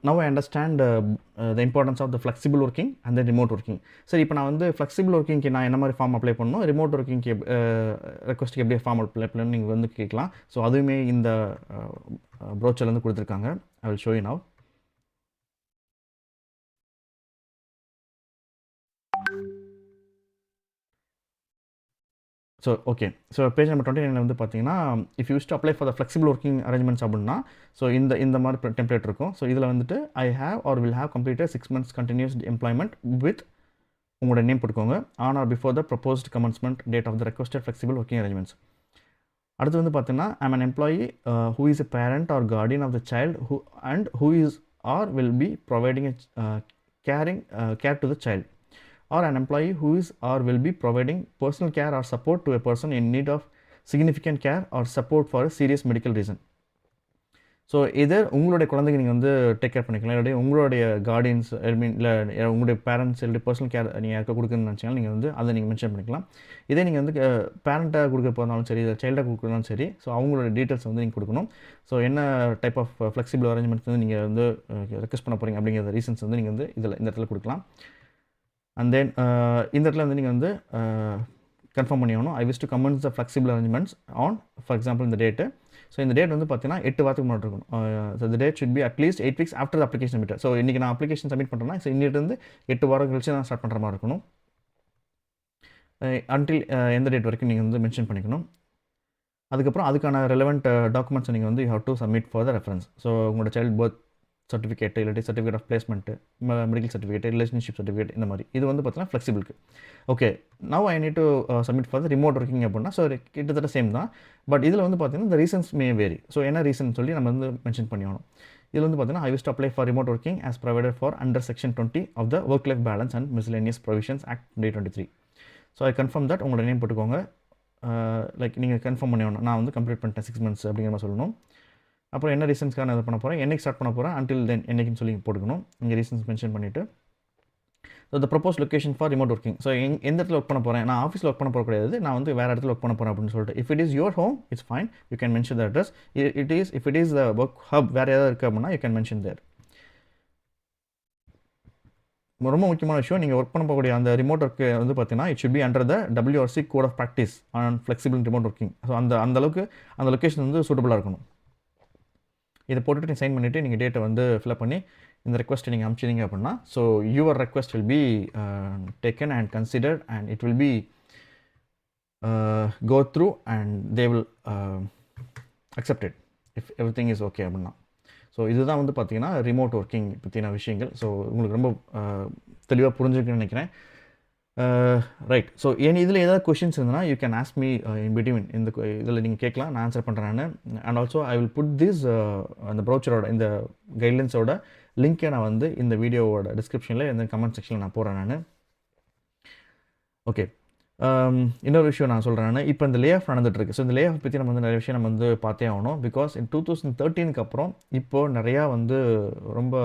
now I understand the importance of the flexible working and then remote working. சரி, இப்போ நான் வந்து ஃப்ளெக்சிபிள் ஒர்க்கிங்க்கு நான் என்ன மாதிரி ஃபார்ம் அப்ளை பண்ணணும், ரிமோட் ஒர்க்கிங்க்கு ரெக்வஸ்ட்டுக்கு எப்படி ஃபார்ம் அப்ளை பண்ணணும் நீங்கள் வந்து கேட்கலாம். ஸோ அதுவுமே இந்த ப்ரோச்சர்லேருந்து கொடுத்துருக்காங்க. I will show you now. So okay. So page number 29 வந்து பார்த்தீங்கன்னா, if use to apply for the flexible working arrangements அப்படின்னா, ஸோ இந்த மாதிரி டெம்ப்ளேட் இருக்கும். ஸோ இதில் வந்துட்டு I have or will have completed 6 months continuous employment with உங்களோட நேம் போட்டுக்கோங்க on or before the proposed commencement date of the requested flexible working arrangements. அடுத்து வந்து பார்த்தீங்கன்னா, I'm an employee who is a parent or guardian of the child who is or will be providing care to the child, or an employee who is or will be providing personal care or support to a person in need of significant care or support for a serious medical reason. So இதை உங்களுடைய குழந்தைங்க நீங்கள் வந்து டேக் கேர் பண்ணிக்கலாம். இல்லாட்டி உங்களுடைய கார்டியன்ஸ் இல்லை உங்களுடைய பேரண்ட்ஸ் இல்லை பர்சனல் கேர் நீங்கள் யாருக்கா கொடுக்குன்னு நினச்சிங்கன்னா நீங்கள் வந்து அதை நீங்கள் மென்ஷன் பண்ணிக்கலாம். இதே நீங்கள் வந்து பேரண்ட்டாக கொடுக்க போனாலும் சரி, இல்லை சைல்டாக கொடுக்குறதுனாலும் சரி, ஸோ அவங்களோட டீட்டெயில்ஸ் வந்து நீங்கள் கொடுக்கணும். ஸோ என்ன டைப் ஆஃப் ஃப்ளெக்சிபிள் அரேஞ்ச்மெண்ட்ஸ் வந்து நீங்கள் வந்து ரெக்வஸ்ட் பண்ண போகிறீங்க அப்படிங்கிற ரீசன்ஸ் வந்து நீங்கள் வந்து இந்த இடத்துல கொடுக்கலாம். அண்ட் தென் இந்த இடத்துல வந்து நீங்கள் வந்து கன்ஃபார்ம் பண்ணி ஆகணும். ஐ wish to comments the flexible arrangements on for example இந்த டேட்டு. ஸோ இந்த டேட் வந்து பார்த்தீங்கன்னா 8 வாரத்துக்கு முன்னாடி இருக்கணும். ஸோ இந்த date should be at least 8 weeks after application submit. So இன்றைக்கி நான் அப்ளிகேஷன் சப்மிட் பண்ணுறேன்னா ஸோ இன்னிலிருந்து 8 வாரம் கழிச்சு நான் ஸ்டார்ட் பண்ணுற மாதிரி இருக்கணும். அன்டில் எந்த டேட் வரைக்கும் நீங்கள் வந்து மென்ஷன் பண்ணிக்கணும். அதுக்கப்புறம் அதுக்கான ரெலவெண்ட் டாக்குமெண்ட்ஸ் நீங்கள் வந்து you have to submit for the reference. So உங்களோட சைல்டு பர்த் சர்டிஃபிகேட் இல்லாட்டி certificate of placement, medical certificate, relationship certificate, இந்த மாதிரி இது வந்து பார்த்தீங்கன்னா ஃப்ளெக்சிபிளுக்கு. Okay, now I need to submit for the remote working அப்படின்னா ஸோ கிட்டத்தட்ட சேம் தான். பட் இதில் வந்து பார்த்தீங்கன்னா இந்த ரீசன்ஸ் மே வேரி. ஸோ என்ன ரீசன் சொல்லி நம்ம வந்து மென்ஷன் பண்ணி ஆகணும். இதில் வந்து பார்த்தீங்கன்னா I wish to apply for remote working as provided for under section 20 of the work life balance and miscellaneous provisions act 2023. So I confirm that. உங்களோட நேம் போட்டுக்கோங்க. லைக் நீங்கள் கன்ஃபார்ம் பண்ணி ஆகணும். நான் வந்து கம்ப்ளீட் பண்ணிட்டேன் 6 months அப்படிங்கிற மாதிரி சொல்லணும். அப்புறம் என்ன ரீசன்ஸ்க்காக நான் இது பண்ண போகிறேன், என்னைக்கு ஸ்டார்ட் பண்ண போகிறேன், அன்டில் தென் என்னைக்குன்னு சொல்லி போட்டுக்கணும். இங்கே ரீசன்ஸ் மென்ஷன் பண்ணிவிட்டு so the propose location for remote working. So எந்த இடத்துல ஒர்க் பண்ண போகிறேன், நான் ஆஃபீஸில் ஒர்க் பண்ண போகிற கிடையாது, நான் வந்து வேறு இடத்துல ஒர்க் பண்ண போகிறேன் அப்படின்னு சொல்லிட்டு if it is your home it's fine, you can mention the address. If it is the work hub வேறு ஏதாவது இருக்குது அப்படின்னா யூ கேன் மென்ஷன் தேர். ரொம்ப முக்கியமான விஷயம், நீங்கள் ஒர்க் பண்ண போகக்கூடிய அந்த ரிமோட் ஒர்க்கு வந்து பார்த்தீங்கன்னா it should be under the WRC code of practice on flexible remote working. So அந்த அளவுக்கு அந்த லொக்கேஷன் வந்து சூட்டபுளாக இருக்கணும். இதை போட்டுட்டு நீங்கள் சைன் பண்ணிவிட்டு நீங்கள் டேட்டை வந்து ஃபில்அப் பண்ணி இந்த ரெக்வஸ்ட்டை நீங்கள் அனுப்பிச்சிங்க அப்படின்னா so your request will be taken and considered and it will be go through and they will accepted if everything is okay அப்படின்னா. ஸோ இதுதான் வந்து பார்த்தீங்கன்னா ரிமோட் ஒர்க்கிங் பற்றின விஷயங்கள். ஸோ உங்களுக்கு ரொம்ப தெளிவாக புரிஞ்சுக்கணும்னு நினைக்கிறேன். ரைட். ஸோ இதில் ஏதாவது கொஷின்ஸ் இருந்ததுன்னா you can ask me in between. இந்த இதில் நீங்கள் கேட்கலாம், நான் ஆன்சர் பண்ணுறேன் நான். And also I will put this அந்த ப்ரௌச்சரோட இந்த கைட்லைன்ஸோட லிங்க்கை நான் வந்து இந்த வீடியோவோட டிஸ்கிரிப்ஷனில் இந்த கமெண்ட் செக்ஷனில் நான் போகிறேன் நான். ஓகே, இன்னொரு விஷயம் நான் சொல்கிறேன் நான். இப்போ இந்த லே ஆஃப் நடந்துகிட்ருக்கு. ஸோ இந்த லே ஆஃப் பற்றி நம்ம வந்து நிறைய விஷயம் நம்ம வந்து பார்த்தே ஆகணும். பிகாஸ் இன் 2013 அப்புறம் இப்போது நிறையா வந்து ரொம்ப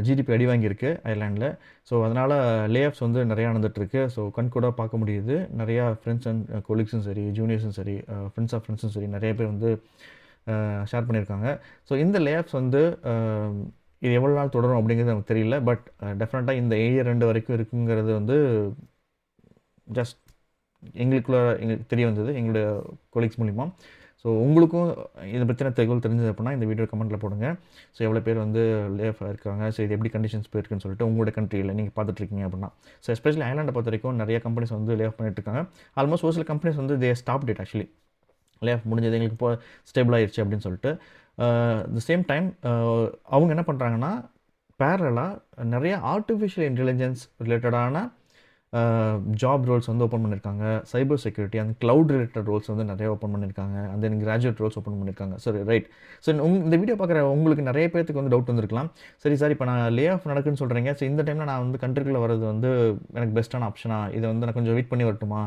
ஜிடிபி அடி வாங்கியிருக்கு அயர்லாண்டில். ஸோ அதனால் லே ஆஃப்ஸ் வந்து நிறையா நடந்துகிட்ருக்கு. ஸோ கண் கூட பார்க்க முடியுது. நிறையா ஃப்ரெண்ட்ஸ் அண்ட் கொலீக்ஸும் சரி, ஜூனியர்ஸும் சரி, ஃப்ரெண்ட்ஸ் ஆஃப் ஃப்ரெண்ட்ஸும் சரி, நிறைய பேர் வந்து ஷேர் பண்ணியிருக்காங்க. ஸோ இந்த லே ஆஃப்ஸ் வந்து இது எவ்வளோ நாள் தொடரும் அப்படிங்கிறது நமக்கு தெரியல. பட் டெஃபினட்டாக இந்த year 2 வரைக்கும் இருக்குங்கிறது வந்து ஜஸ்ட் எங்களுக்கு தெரிய வந்தது எங்களுடைய கொலீக்ஸ் மூலிமா. ஸோ உங்களுக்கும் இதை பற்றின தகவல் தெரிஞ்சது அப்படின்னா இந்த வீடியோ கமெண்ட்டில் போடுங்க. ஸோ எவ்வளோ பேர் வந்து லே ஆஃப் இருக்காங்க, ஸோ இது எப்படி கண்டிஷன்ஸ் போயிருக்குன்னு சொல்லிட்டு உங்களோட கண்ட்ரியில் நீங்கள் பார்த்துட்ருக்கீங்க அப்படின்னா. ஸோ எஸ்பெஷலி அயர்லாண்டை பொறுத்த வரைக்கும் நிறைய கம்பெனிஸ் வந்து லே ஆஃப் பண்ணிட்டுருக்காங்க. ஆல்மோஸ்ட் ஒரு சில கம்பெனிஸ் வந்து they stop date actually lay off முடிஞ்சது எங்களுக்கு இப்போ ஸ்டேபிள் ஆயிடுச்சு அப்படின்னு சொல்லிட்டு. த சேம் டைம் அவங்க என்ன பண்ணுறாங்கன்னா பேரலாக நிறைய ஆர்டிஃபிஷியல் இன்டெலிஜென்ஸ் ரிலேட்டடான ஜாப் ரோல்ஸ் வந்து ஓப்பன் பண்ணியிருக்காங்க. Cyber security and cloud related roles வந்து நிறைய ஓப்பன் பண்ணியிருக்காங்க. And then graduate roles open பண்ணியிருக்காங்க. சரி, ரைட். ஸோ இந்த வீடியோ பார்க்குற உங்களுக்கு நிறைய பேருக்கு வந்து டவுட் வந்திருக்கலாம். சரி சார், இப்போ நான் லே ஆஃப் நடக்குன்னு சொல்கிறீங்க. ஸோ இந்த டைமில் நான் வந்து கண்ட்ரிக்குள்ளே வரது வந்து எனக்கு பெஸ்ட்டான ஆப்ஷனா? இதை வந்து நான் கொஞ்சம் வெயிட் பண்ணி வரட்டுமா?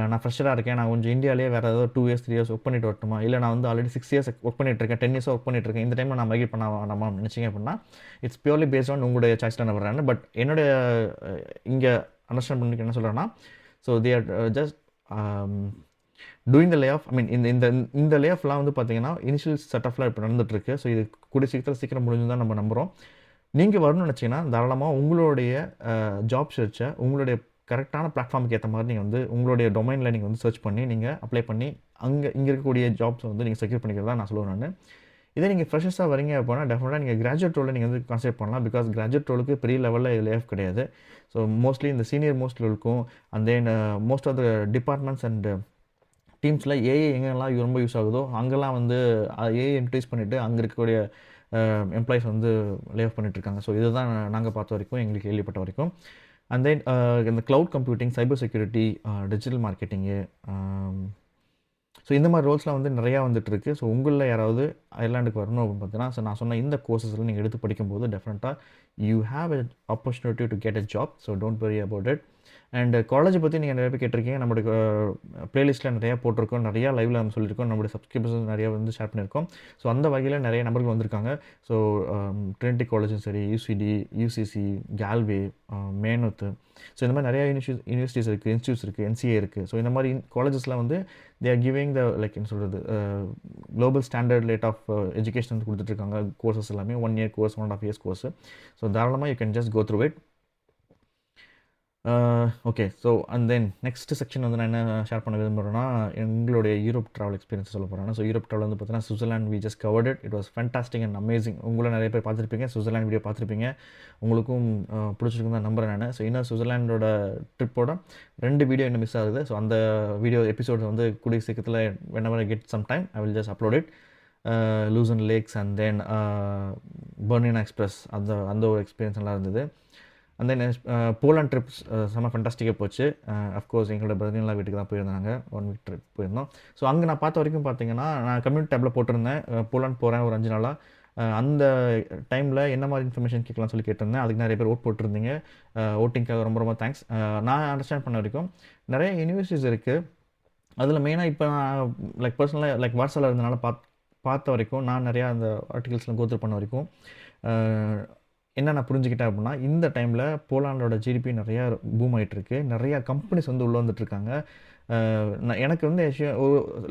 நான் ஃப்ரெஷராக இருக்கேன், நான் கொஞ்சம் இந்தியாவிலே வேறு ஏதாவது 2 years 3 years ஒர்க் பண்ணிட்டு வரட்டுமா? இல்லை நான் வந்து ஆல்ரெடி 6 years ஒர்க் பண்ணிட்டுருக்கேன், 10 years ஒர்க் பண்ணிட்டுருக்கேன், இந்த டைமில் நான் மைக்ரேட் பண்ண வேணாமா நினச்சிங்க அப்படின்னா இட்ஸ் பியூர்லி பேஸ்ட் ஆன் உங்களுடைய சாய்ஸில் நான் வர்றேன். பட் என்னுடைய இங்கே அண்டர்ஸ்டாண்ட் பண்ணிக்க என்ன சொல்கிறேன்னா, so they are just doing the lay off. I mean இந்த லே ஆஃப்லாம் வந்து பார்த்தீங்கன்னா இனிஷியல் செட்டப்லாம் இப்போ நடந்துகிட்ருக்கு. ஸோ இது கூடிய சீக்கிரம் முடிஞ்சு தான் நம்ம நம்புகிறோம். நீங்கள் வரணும்னு நினச்சிங்கன்னா தாராளமாக உங்களுடைய ஜாப் சர்ச்சை உங்களுடைய கரெக்டான பிளாட்ஃபார்முக்கு ஏற்ற மாதிரி நீங்கள் வந்து உங்களுடைய டொமைனில் நீங்கள் வந்து சர்ச் பண்ணி நீங்கள் அப்ளை பண்ணி இங்கே இருக்கக்கூடிய ஜாப்ஸை வந்து நீங்கள் செக்யூர் பண்ணிக்கிறதா நான் சொல்லுவேன் நான். இதே நீங்கள் ஃப்ரெஷர்ஸாக வரீங்க அப்படின்னா டெஃபினட்டாக நீங்கள் கிராஜுவேட் ரோலில் நீங்கள் வந்து கான்செப்ட் பண்ணலாம். பிகாஸ் கிராஜுவேட் ரோலுக்கு பெரிய லெவலில் லே ஆஃப் கிடையாது. ஸோ மோஸ்ட்லி இந்த சீனியர் மோஸ்ட் லெவலுக்கும் and then most of the departments and டீம்ஸில் ஏஐ எங்கெல்லாம் ரொம்ப யூஸ் ஆகுதோ அங்கெல்லாம் வந்து ஏஐ இன்ட்ரடியூஸ் பண்ணிவிட்டு அங்கே இருக்கக்கூடிய எம்ப்ளாயிஸ் வந்து லே ஆஃப் பண்ணிகிட்ருக்காங்க. ஸோ இதுதான் நாங்கள் பார்த்த வரைக்கும், எங்களுக்கு கேள்விப்பட்ட வரைக்கும். அண்ட் தென் இந்த cloud computing, cyber security, digital marketing, so இந்த மாதிரி ரோல்ஸ்லாம் வந்து நிறையா வந்துட்டுருக்கு. ஸோ உங்களில் யாராவது அயர்லாண்டுக்கு வரணும் அப்படின்னு பார்த்தீங்கன்னா ஸோ நான் சொன்ன இந்த கோர்சஸில் நீங்கள் எடுத்து படிக்கும்போது டெஃபினட்டாக you have a opportunity to get a job. So don't worry about it. And காலேஜை பற்றி நீங்கள் நிறைய பேர் கேட்டிருக்கீங்க. நம்மளுடைய ப்ளேலிஸ்ட்டில் நிறையா போட்டிருக்கோம், நிறையா லைவில் நம்ம சொல்லியிருக்கோம், நம்மளுடைய சப்ஸ்கிரைபர்ஸ் நிறையா வந்து ஷேர் பண்ணியிருக்கோம். ஸோ அந்த வகையில் நிறைய நபர்கள் வந்திருக்காங்க. ஸோ ட்ரினிட்டி காலேஜும் சரி, யூசிடி, யூசிசி, கேல்வே, மேனோத்து, ஸோ இந்த மாதிரி நிறையா யூனிவர்சிட்டிஸ் இருக்குது, இன்ஸ்டியூட்ஸ் இருக்குது, என்சிஏ இருக்குது. ஸோ இந்த மாதிரி காலேஜஸ்லாம் வந்து they are giving the like என்ன சொல்கிறது, global standard rate of education வந்து கொடுத்துட்ருக்காங்க. கோர்சஸ் எல்லாமே 1 year course, 1.5 years course. So தாராளமாக you can just go through it. Okay. So and then next section வந்து நான் என்ன ஷேர் பண்ண விரும்புகிறேன்னா, எங்களுடைய யூரோப் ட்ராவல் எக்ஸ்பீரியன்ஸ் சொல்ல போகிறேன். ஸோ யூரோப் ட்ராவல் வந்து பார்த்தீங்கன்னா Switzerland we just covered it. It was fantastic and amazing. உங்களும் நிறைய பேர் பார்த்துருப்பீங்க, சுவிட்சர்லாண்ட் வீடியோ பார்த்துருப்பீங்க. உங்களுக்கும் பிடிச்சிருக்குன்னு தான் நம்புகிறேன் நான். ஸோ இன்னும் சுவிட்சர்லாண்டோட ட்ரிப்போட 2 வீடியோ இன்னும் மிஸ் ஆகுது. ஸோ அந்த வீடியோ எபிசோட் வந்து கூடிய சீக்கிரத்தில் whenever I get some time I will just upload it. Lucerne lakes and then Bernina express, அந்த ஒரு எக்ஸ்பீரியன்ஸ் நல்லா இருந்தது. அண்ட் தென் போலாண்ட் ட்ரிப்ஸ் செம்ம ஃபண்டாஸ்டிக்காக போச்சு. அஃப்கோர்ஸ் எங்களோட பிரதர்லாம் வீட்டுக்கு தான் போயிருந்தாங்க, 1 week ட்ரிப் போயிருந்தோம். ஸோ அங்கே நான் பார்த்த வரைக்கும் பார்த்தீங்கன்னா, நான் கம்யூனிட்டி டேப்பில் போட்டிருந்தேன் போலாண்ட் போகிறேன் ஒரு 5 நாளாக. அந்த டைமில் என்ன மாதிரி இன்ஃபர்மேஷன் கேட்கலாம்னு சொல்லி கேட்டிருந்தேன். அதுக்கு நிறைய பேர் ஓட் போட்டிருந்தீங்க. ஓட்டிங்காக ரொம்ப ரொம்ப தேங்க்ஸ். நான் அண்டர்ஸ்டாண்ட் பண்ண வரைக்கும் நிறைய யூனிவர்சிட்டிஸ் இருக்குது. அதில் மெயினாக இப்போ நான் லைக் பர்சனலாக லைக் வாட்ஸ்அப்பில் இருந்தனால பார்த்த வரைக்கும், நான் நிறையா அந்த ஆர்டிகல்ஸ்லாம் கோத்ரூ பண்ண வரைக்கும் என்ன நான் புரிஞ்சுக்கிட்டேன் அப்படின்னா, இந்த டைமில் போலாண்டோட ஜிடிபி நிறையா பூம் ஆகிட்டுருக்கு. நிறையா கம்பெனிஸ் வந்து உள்ளே வந்துட்டுருக்காங்க. நான் எனக்கு வந்து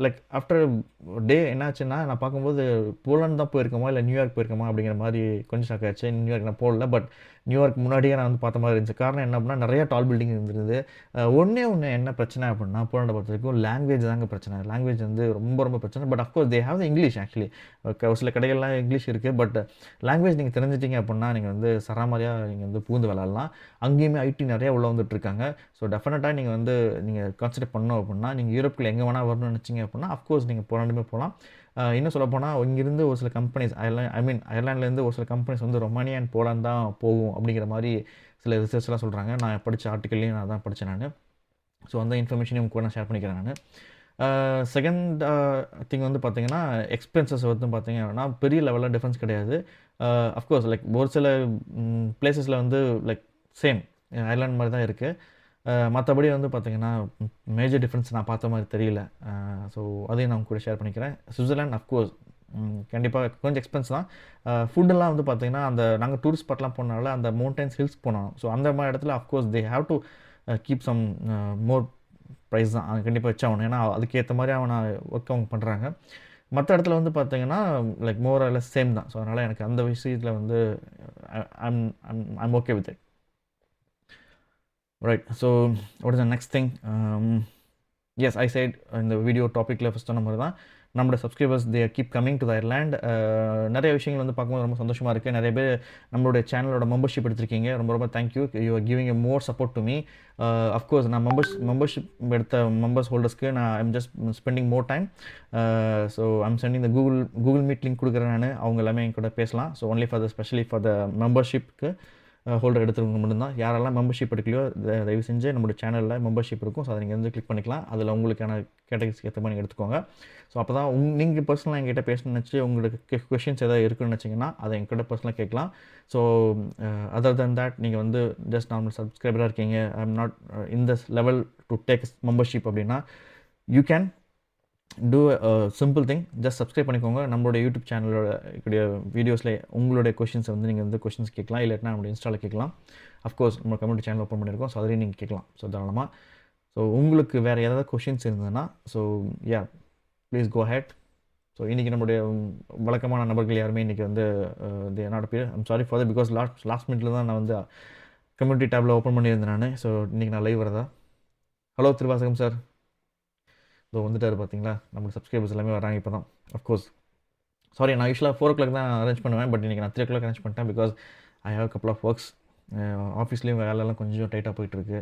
லைக் ஆஃப்டர் டே என்னாச்சுன்னா, நான் பார்க்கும்போது போலாந்து தான் போயிருக்கோமா இல்லை நியூயார்க் போயிருக்கோமா அப்படிங்கிற மாதிரி கொஞ்சம் ஷாக் ஆச்சு. நியூயார்க் நான் போடல, பட் நியூயார்க் முன்னாடியே நான் வந்து பார்த்த மாதிரி இருந்துச்சு. காரணம் என்ன அப்படின்னா, நிறையா டால் பில்டிங் இருந்தது. ஒன்று என்ன பிரச்சனை அப்படின்னா, போலாண்டை பொறுத்த வரைக்கும் லாங்குவேஜ் தாங்க பிரச்சனை. லாங்குவேஜ் வந்து ரொம்ப ரொம்ப பிரச்சனை. But of course they have the English actually. ஒரு சில கடைகள்லாம் இங்கிலீஷ் இருக்குது. பட் லாங்குவேஜ் நீங்கள் தெரிஞ்சிட்டிங்க அப்படின்னா, நீங்கள் வந்து சராமரியாக நீங்கள் வந்து பூந்து விளாட்லாம். அங்கேயுமே ஐடி நிறையா உள்ளே வந்துட்டுருக்காங்க. ஸோ டெஃபினட்டாக நீங்கள் கான்சன்ட்ரேட் பண்ணணும் அப்படின்னா, நீங்கள் யூரோப்பில் எங்கே வேணால் வரணும்னு நினச்சிங்க அப்படின்னா, அஃப்கோர்ஸ் நீங்கள் போலாண்டுமே போகலாம். இன்னும் சொல்லப்போனால் இங்கேருந்து ஒரு சில கம்பெனிஸ் அயர்லாண்ட்லேருந்து ஒரு சில கம்பெனிஸ் வந்து ரொமானியா அண்ட் போலாந்து தான் போகும் அப்படிங்கிற மாதிரி சில ரிசர்ச்லாம் சொல்கிறாங்க. நான் படித்த ஆர்டிக்கல்லையும் நான் தான் படித்தேன் நான். ஸோ அந்த இன்ஃபர்மேஷனையும் உங்க கூட நான் ஷேர் பண்ணிக்கிறேன் நான். செகண்ட் திங் வந்து பார்த்தீங்கன்னா, எக்ஸ்பென்சஸ் வந்து பார்த்தீங்க அப்படின்னா பெரிய லெவலில் டிஃப்ரென்ஸ் கிடையாது. அஃப்கோர்ஸ் லைக் ஒரு சில பிளேசஸில் வந்து லைக் சேம் அயர்லாண்ட் மாதிரி தான் இருக்குது. மற்றபடி வந்து பார்த்தீங்கன்னா மேஜர் டிஃப்ரென்ஸ் நான் பார்த்த மாதிரி தெரியல. ஸோ அதையும் நான் கூட ஷேர் பண்ணிக்கிறேன். சுவிட்சர்லாண்ட் அஃப்கோர்ஸ் கண்டிப்பாக கொஞ்சம் எக்ஸ்பென்ஸ் தான். ஃபுட்டெல்லாம் வந்து பார்த்தீங்கன்னா, நாங்கள் டூரிஸ்ட் ஸ்பாட்லாம் போனால அந்த மவுண்டன்ஸ் ஹில்ஸ் போனோம். ஸோ அந்த மாதிரி இடத்துல of course they have to keep some more price தான் அவங்க கண்டிப்பாக வச்சாகணும். ஏன்னா அதுக்கேற்ற மாதிரி ஒர்க் அவங்க பண்ணுறாங்க. மற்ற இடத்துல வந்து பார்த்தீங்கன்னா like more or less same தான். ஸோ அதனால் எனக்கு அந்த விஷயத்தில் வந்து I'm okay with it. Right, so what is the next thing? Yes, I said in the video topicல ஃபஸ்ட் சொன்ன மாதிரி தான், நம்மளோட subscribers they keep coming to the Ireland. நிறைய விஷயங்கள் வந்து பார்க்கும்போது ரொம்ப சந்தோஷமாக இருக்குது. நிறைய பேர் நம்மளுடைய சேனலோட மெம்பர்ஷிப் எடுத்திருக்கீங்க. ரொம்ப ரொம்ப thank you. You are giving a more support to me. Of course நான் மெம்பர்ஷிப் எடுத்த மெம்பர்ஸ் ஹோல்டர்ஸ்க்கு நான் I'm just spending more time. So I'm sending the Google Meet link கொடுக்குறேன் நான். அவங்க எல்லாமே என் கூட பேசலாம். So only for the specially for the மெம்பர்ஷிப்க்கு ஹோல்டர் எடுத்துருவங்க மட்டும்தான். யாரெல்லாம் மெம்பர்ஷிப் எடுக்கலையோ தயவு செஞ்சு நம்மளோட சேனலில் மெம்பர்ஷிப் இருக்கும். ஸோ அதை நீங்கள் வந்து கிளிக் பண்ணிக்கலாம். அதில் உங்களுக்கான கேட்டகரிஸ்க்கு ஏற்ற மாதிரி நீங்கள் எடுத்துக்கோங்க. ஸோ அப்போ தான் நீங்கள் பர்சனலாக எங்கிட்ட பேசணும்னு நினச்சி உங்களுக்கு கொஷின்ஸ் எதாவது இருக்குன்னு நினச்சிங்கன்னா அதை எங்கிட்ட பர்சனலாக கேட்கலாம். ஸோ அதர் தென் தேட் நீங்கள் வந்து ஜஸ்ட் நார்மல் சப்ஸ்கிரைபராக இருக்கீங்க, I am not in this level to take membership அப்படின்னா, you can do simple thing, just subscribe பண்ணிக்கோங்க. நம்மளோட யூடியூப் சேனலோட கூடிய வீடியோஸில் உங்களுடைய கொஷின்ஸை வந்து நீங்கள் வந்து கொஷின்ஸ் கேட்கலாம். இல்லைனா நம்மளோட இன்ஸ்டாவில் கேட்கலாம். அஃப்கோர்ஸ் நம்ம கம்யூனிட்டி சேனல் ஓப்பன் பண்ணியிருக்கோம். ஸோ அதிலையும் நீங்கள் கேட்கலாம். ஸோ தாராளமாக. ஸோ உங்களுக்கு வேறு ஏதாவது கொஷின்ஸ் இருந்ததுன்னா so yeah please go ahead. So இன்றைக்கி நம்மளுடைய வழக்கமான நபர்கள் யாருமே இன்றைக்கி வந்து என்னோட பேர் I'm sorry for that, because last மினிட்ல தான் நான் வந்து கம்யூனிட்டி டேப்பில் ஓப்பன் பண்ணியிருந்தேன் நான். ஸோ இன்றைக்கி நான் லைவ் வரதா. ஹலோ திருவாசகம் சார், ஸோ வந்துட்டார் பார்த்தீங்களா. நம்மளுக்கு சப்ஸ்கிரைபர்ஸ் எல்லாமே வராங்க இப்போ தான். அஃப்கோர்ஸ் சாரி, நான் யூஸ்வலாக 4 o'clock தான் அரேஞ்ச் பண்ணுவேன். பட் இன்றைக்கி நான் 3 o'clock அரேஞ்ச் பண்ணிட்டேன். Because I have couple of works. ஆஃபீஸ்லேயும் வேலையெல்லாம் கொஞ்சம் டைட்டாக போயிட்டுருக்கு.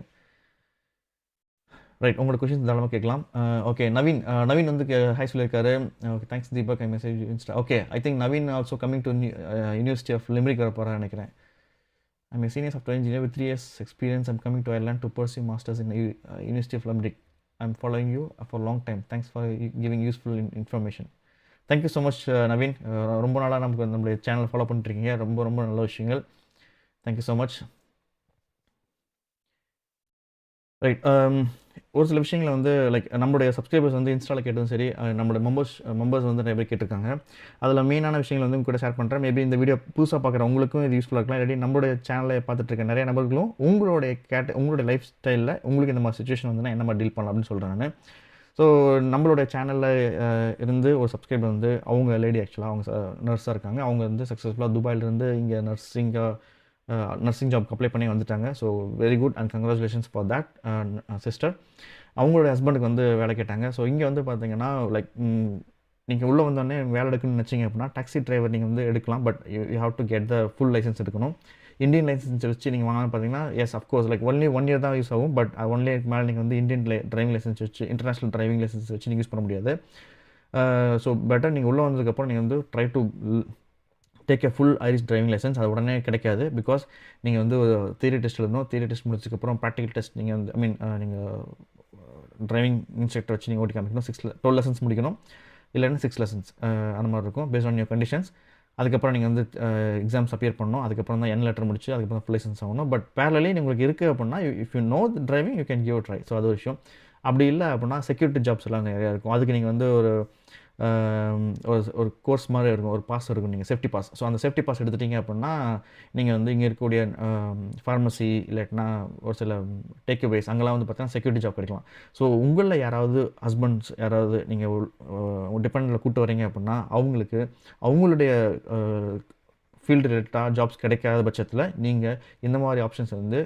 ரைட், உங்களோட கொஷின்ஸ் தாராளமாக கேட்கலாம். ஓகே, நவீன் வந்து ஹை சொல்லியிருக்காரு. Okay, thanks Deepak, I message Insta. Okay, I think Naveen also coming to university of Limerick வர போகிறேன் நினைக்கிறேன். I'm a senior software engineer with 3 years experience. I'm coming to Ireland to pursue masters in university of Limerick. I'm following you for a long time. Thanks for giving useful information. Thank you so much, Naveen. ரொம்ப நாளாக நம்மளுடைய சேனல் ஃபாலோ பண்ணிட்டுருக்கீங்க. ரொம்ப ரொம்ப நல்ல விஷயங்கள். Thank you so much. Right. ஒரு சில விஷயங்கள வந்து லைக் நம்முடைய சப்ஸ்கிரைபர்ஸ் வந்து இன்ஸ்டால கேட்டதும் சரி, நம்மளோட மெம்பர்ஸ் வந்து நிறைய பேர் கேட்டிருக்காங்க. அதில மெயினான விஷயங்கள் வந்து உங்க கூட ஷேர் பண்ணுறேன். மேபி இந்த வீடியோ புதுசா பார்க்குற உங்களுக்கும் இது யூஸ்ஃபுல்லா இருக்கலாம். இல்லாட்டி நம்மளுடைய சேனலை பார்த்துட்டு இருக்க நிறைய நபர்களும் உங்களுடைய லைஃப் ஸ்டைல்ல உங்களுக்கு இந்த மாதிரி சிச்சுவேஷன் வந்துனா என்ன மாதிரி டீல் பண்ணலாம் அப்படின்னு சொல்றேன் நானு. ஸோ நம்மளுடைய சேனல்ல இருந்து ஒரு சப்ஸ்கிரைபர் வந்து அவங்க லேடி ஆக்சுவலா அவங்க நர்ஸா இருக்காங்க. அவங்க வந்து சக்ஸஸ்ஃபுல்லா துபாயிலிருந்து இங்க நர்சிங் ஜாப்க்கு அப்ளை பண்ணி வந்துட்டாங்க. So very good and congratulations for that sister. அவங்களுடைய ஹஸ்பண்டுக்கு வந்து வேலை கேட்டாங்க. ஸோ இங்கே வந்து பார்த்தீங்கன்னா லைக் நீங்கள் உள்ளே வந்தோடனே வேலை எடுக்கணும்னு நினச்சிங்க அப்படின்னா டாக்ஸி டிரைவர் நீங்கள் வந்து எடுக்கலாம். But you have to get the full licence எடுக்கணும். இந்தியன் லைசன்ஸ் வச்சு நீங்கள் வாங்கலாம்னு பார்த்தீங்கன்னா yes of course like only 1 year தான் யூஸ் ஆகும். பட் 1 இயருக்கு மேலே நீங்கள் வந்து இந்தியன் டிரைவிங் லைசன்ஸ் வச்சு இன்டர்நேஷனல் டிரைவிங் லைசன்ஸ் வச்சு நீங்கள் யூஸ் பண்ண முடியாது. ஸோ பெட்டர் நீங்கள் உள்ளே வந்ததுக்கப்புறம் நீங்கள் வந்து try to take a full Irish driving licence. அது உடனே கிடைக்காது. பிகாஸ் நீங்கள் வந்து ஒரு தியரி டெஸ்ட் எழுதணும். தியரி டெஸ்ட் முடிச்சதுக்கப்புறம் ப்ராக்டிகல் டெஸ்ட் நீங்கள் வந்து நீங்கள் டிரைவிங் இன்ஸ்ட்ரக்டர் வச்சு நீங்கள் ஓட்டி காமிக்கணும். 12 லெசன்ஸ் முடிக்கணும். இல்லைன்னா 6 லெசன்ஸ் அந்த மாதிரி இருக்கும் பேஸ்ட் ஆன் யோர் கண்டிஷன்ஸ். அதுக்கப்புறம் நீங்கள் வந்து எக்ஸாம்ஸ் அப்பியர் பண்ணணும். அதுக்கப்புறம் தான் என் லெட்டர் முடிச்சு அதுக்கப்புறம் ஃபுல் லைசன்ஸ் ஆகணும். பட் பேரலி உங்களுக்கு இருக்குது அப்படின்னா if you know driving you can give a try. So அது ஒரு விஷயம். அப்படி இல்லை அப்படின்னா செக்யூரிட்டி ஜாப்ஸ் எல்லாம் நிறையா இருக்கும். அதுக்கு நீங்கள் வந்து ஒரு ஒரு கோர்ஸ் மாதிரி இருக்கும். ஒரு பாஸ் இருக்கும். நீங்கள் சேஃப்டி பாஸ். ஸோ அந்த சேஃப்டி பாஸ் எடுத்துட்டீங்க அப்படின்னா நீங்கள் வந்து இங்கே இருக்கக்கூடிய ஃபார்மசி இல்லாட்டினா ஒரு சில டேக் அவேஸ் அங்கெல்லாம் வந்து பார்த்தீங்கன்னா செக்யூரிட்டி ஜாப் கிடைக்கலாம். ஸோ உங்களில் யாராவது ஹஸ்பண்ட்ஸ் யாராவது நீங்கள் டிபெண்டில் கூப்பிட்டு வரீங்க அப்படின்னா அவங்களுடைய ஃபீல்டு ரிலேட்டடாக ஜாப்ஸ் கிடைக்காத பட்சத்தில் நீங்கள் இந்த மாதிரி ஆப்ஷன்ஸ் வந்து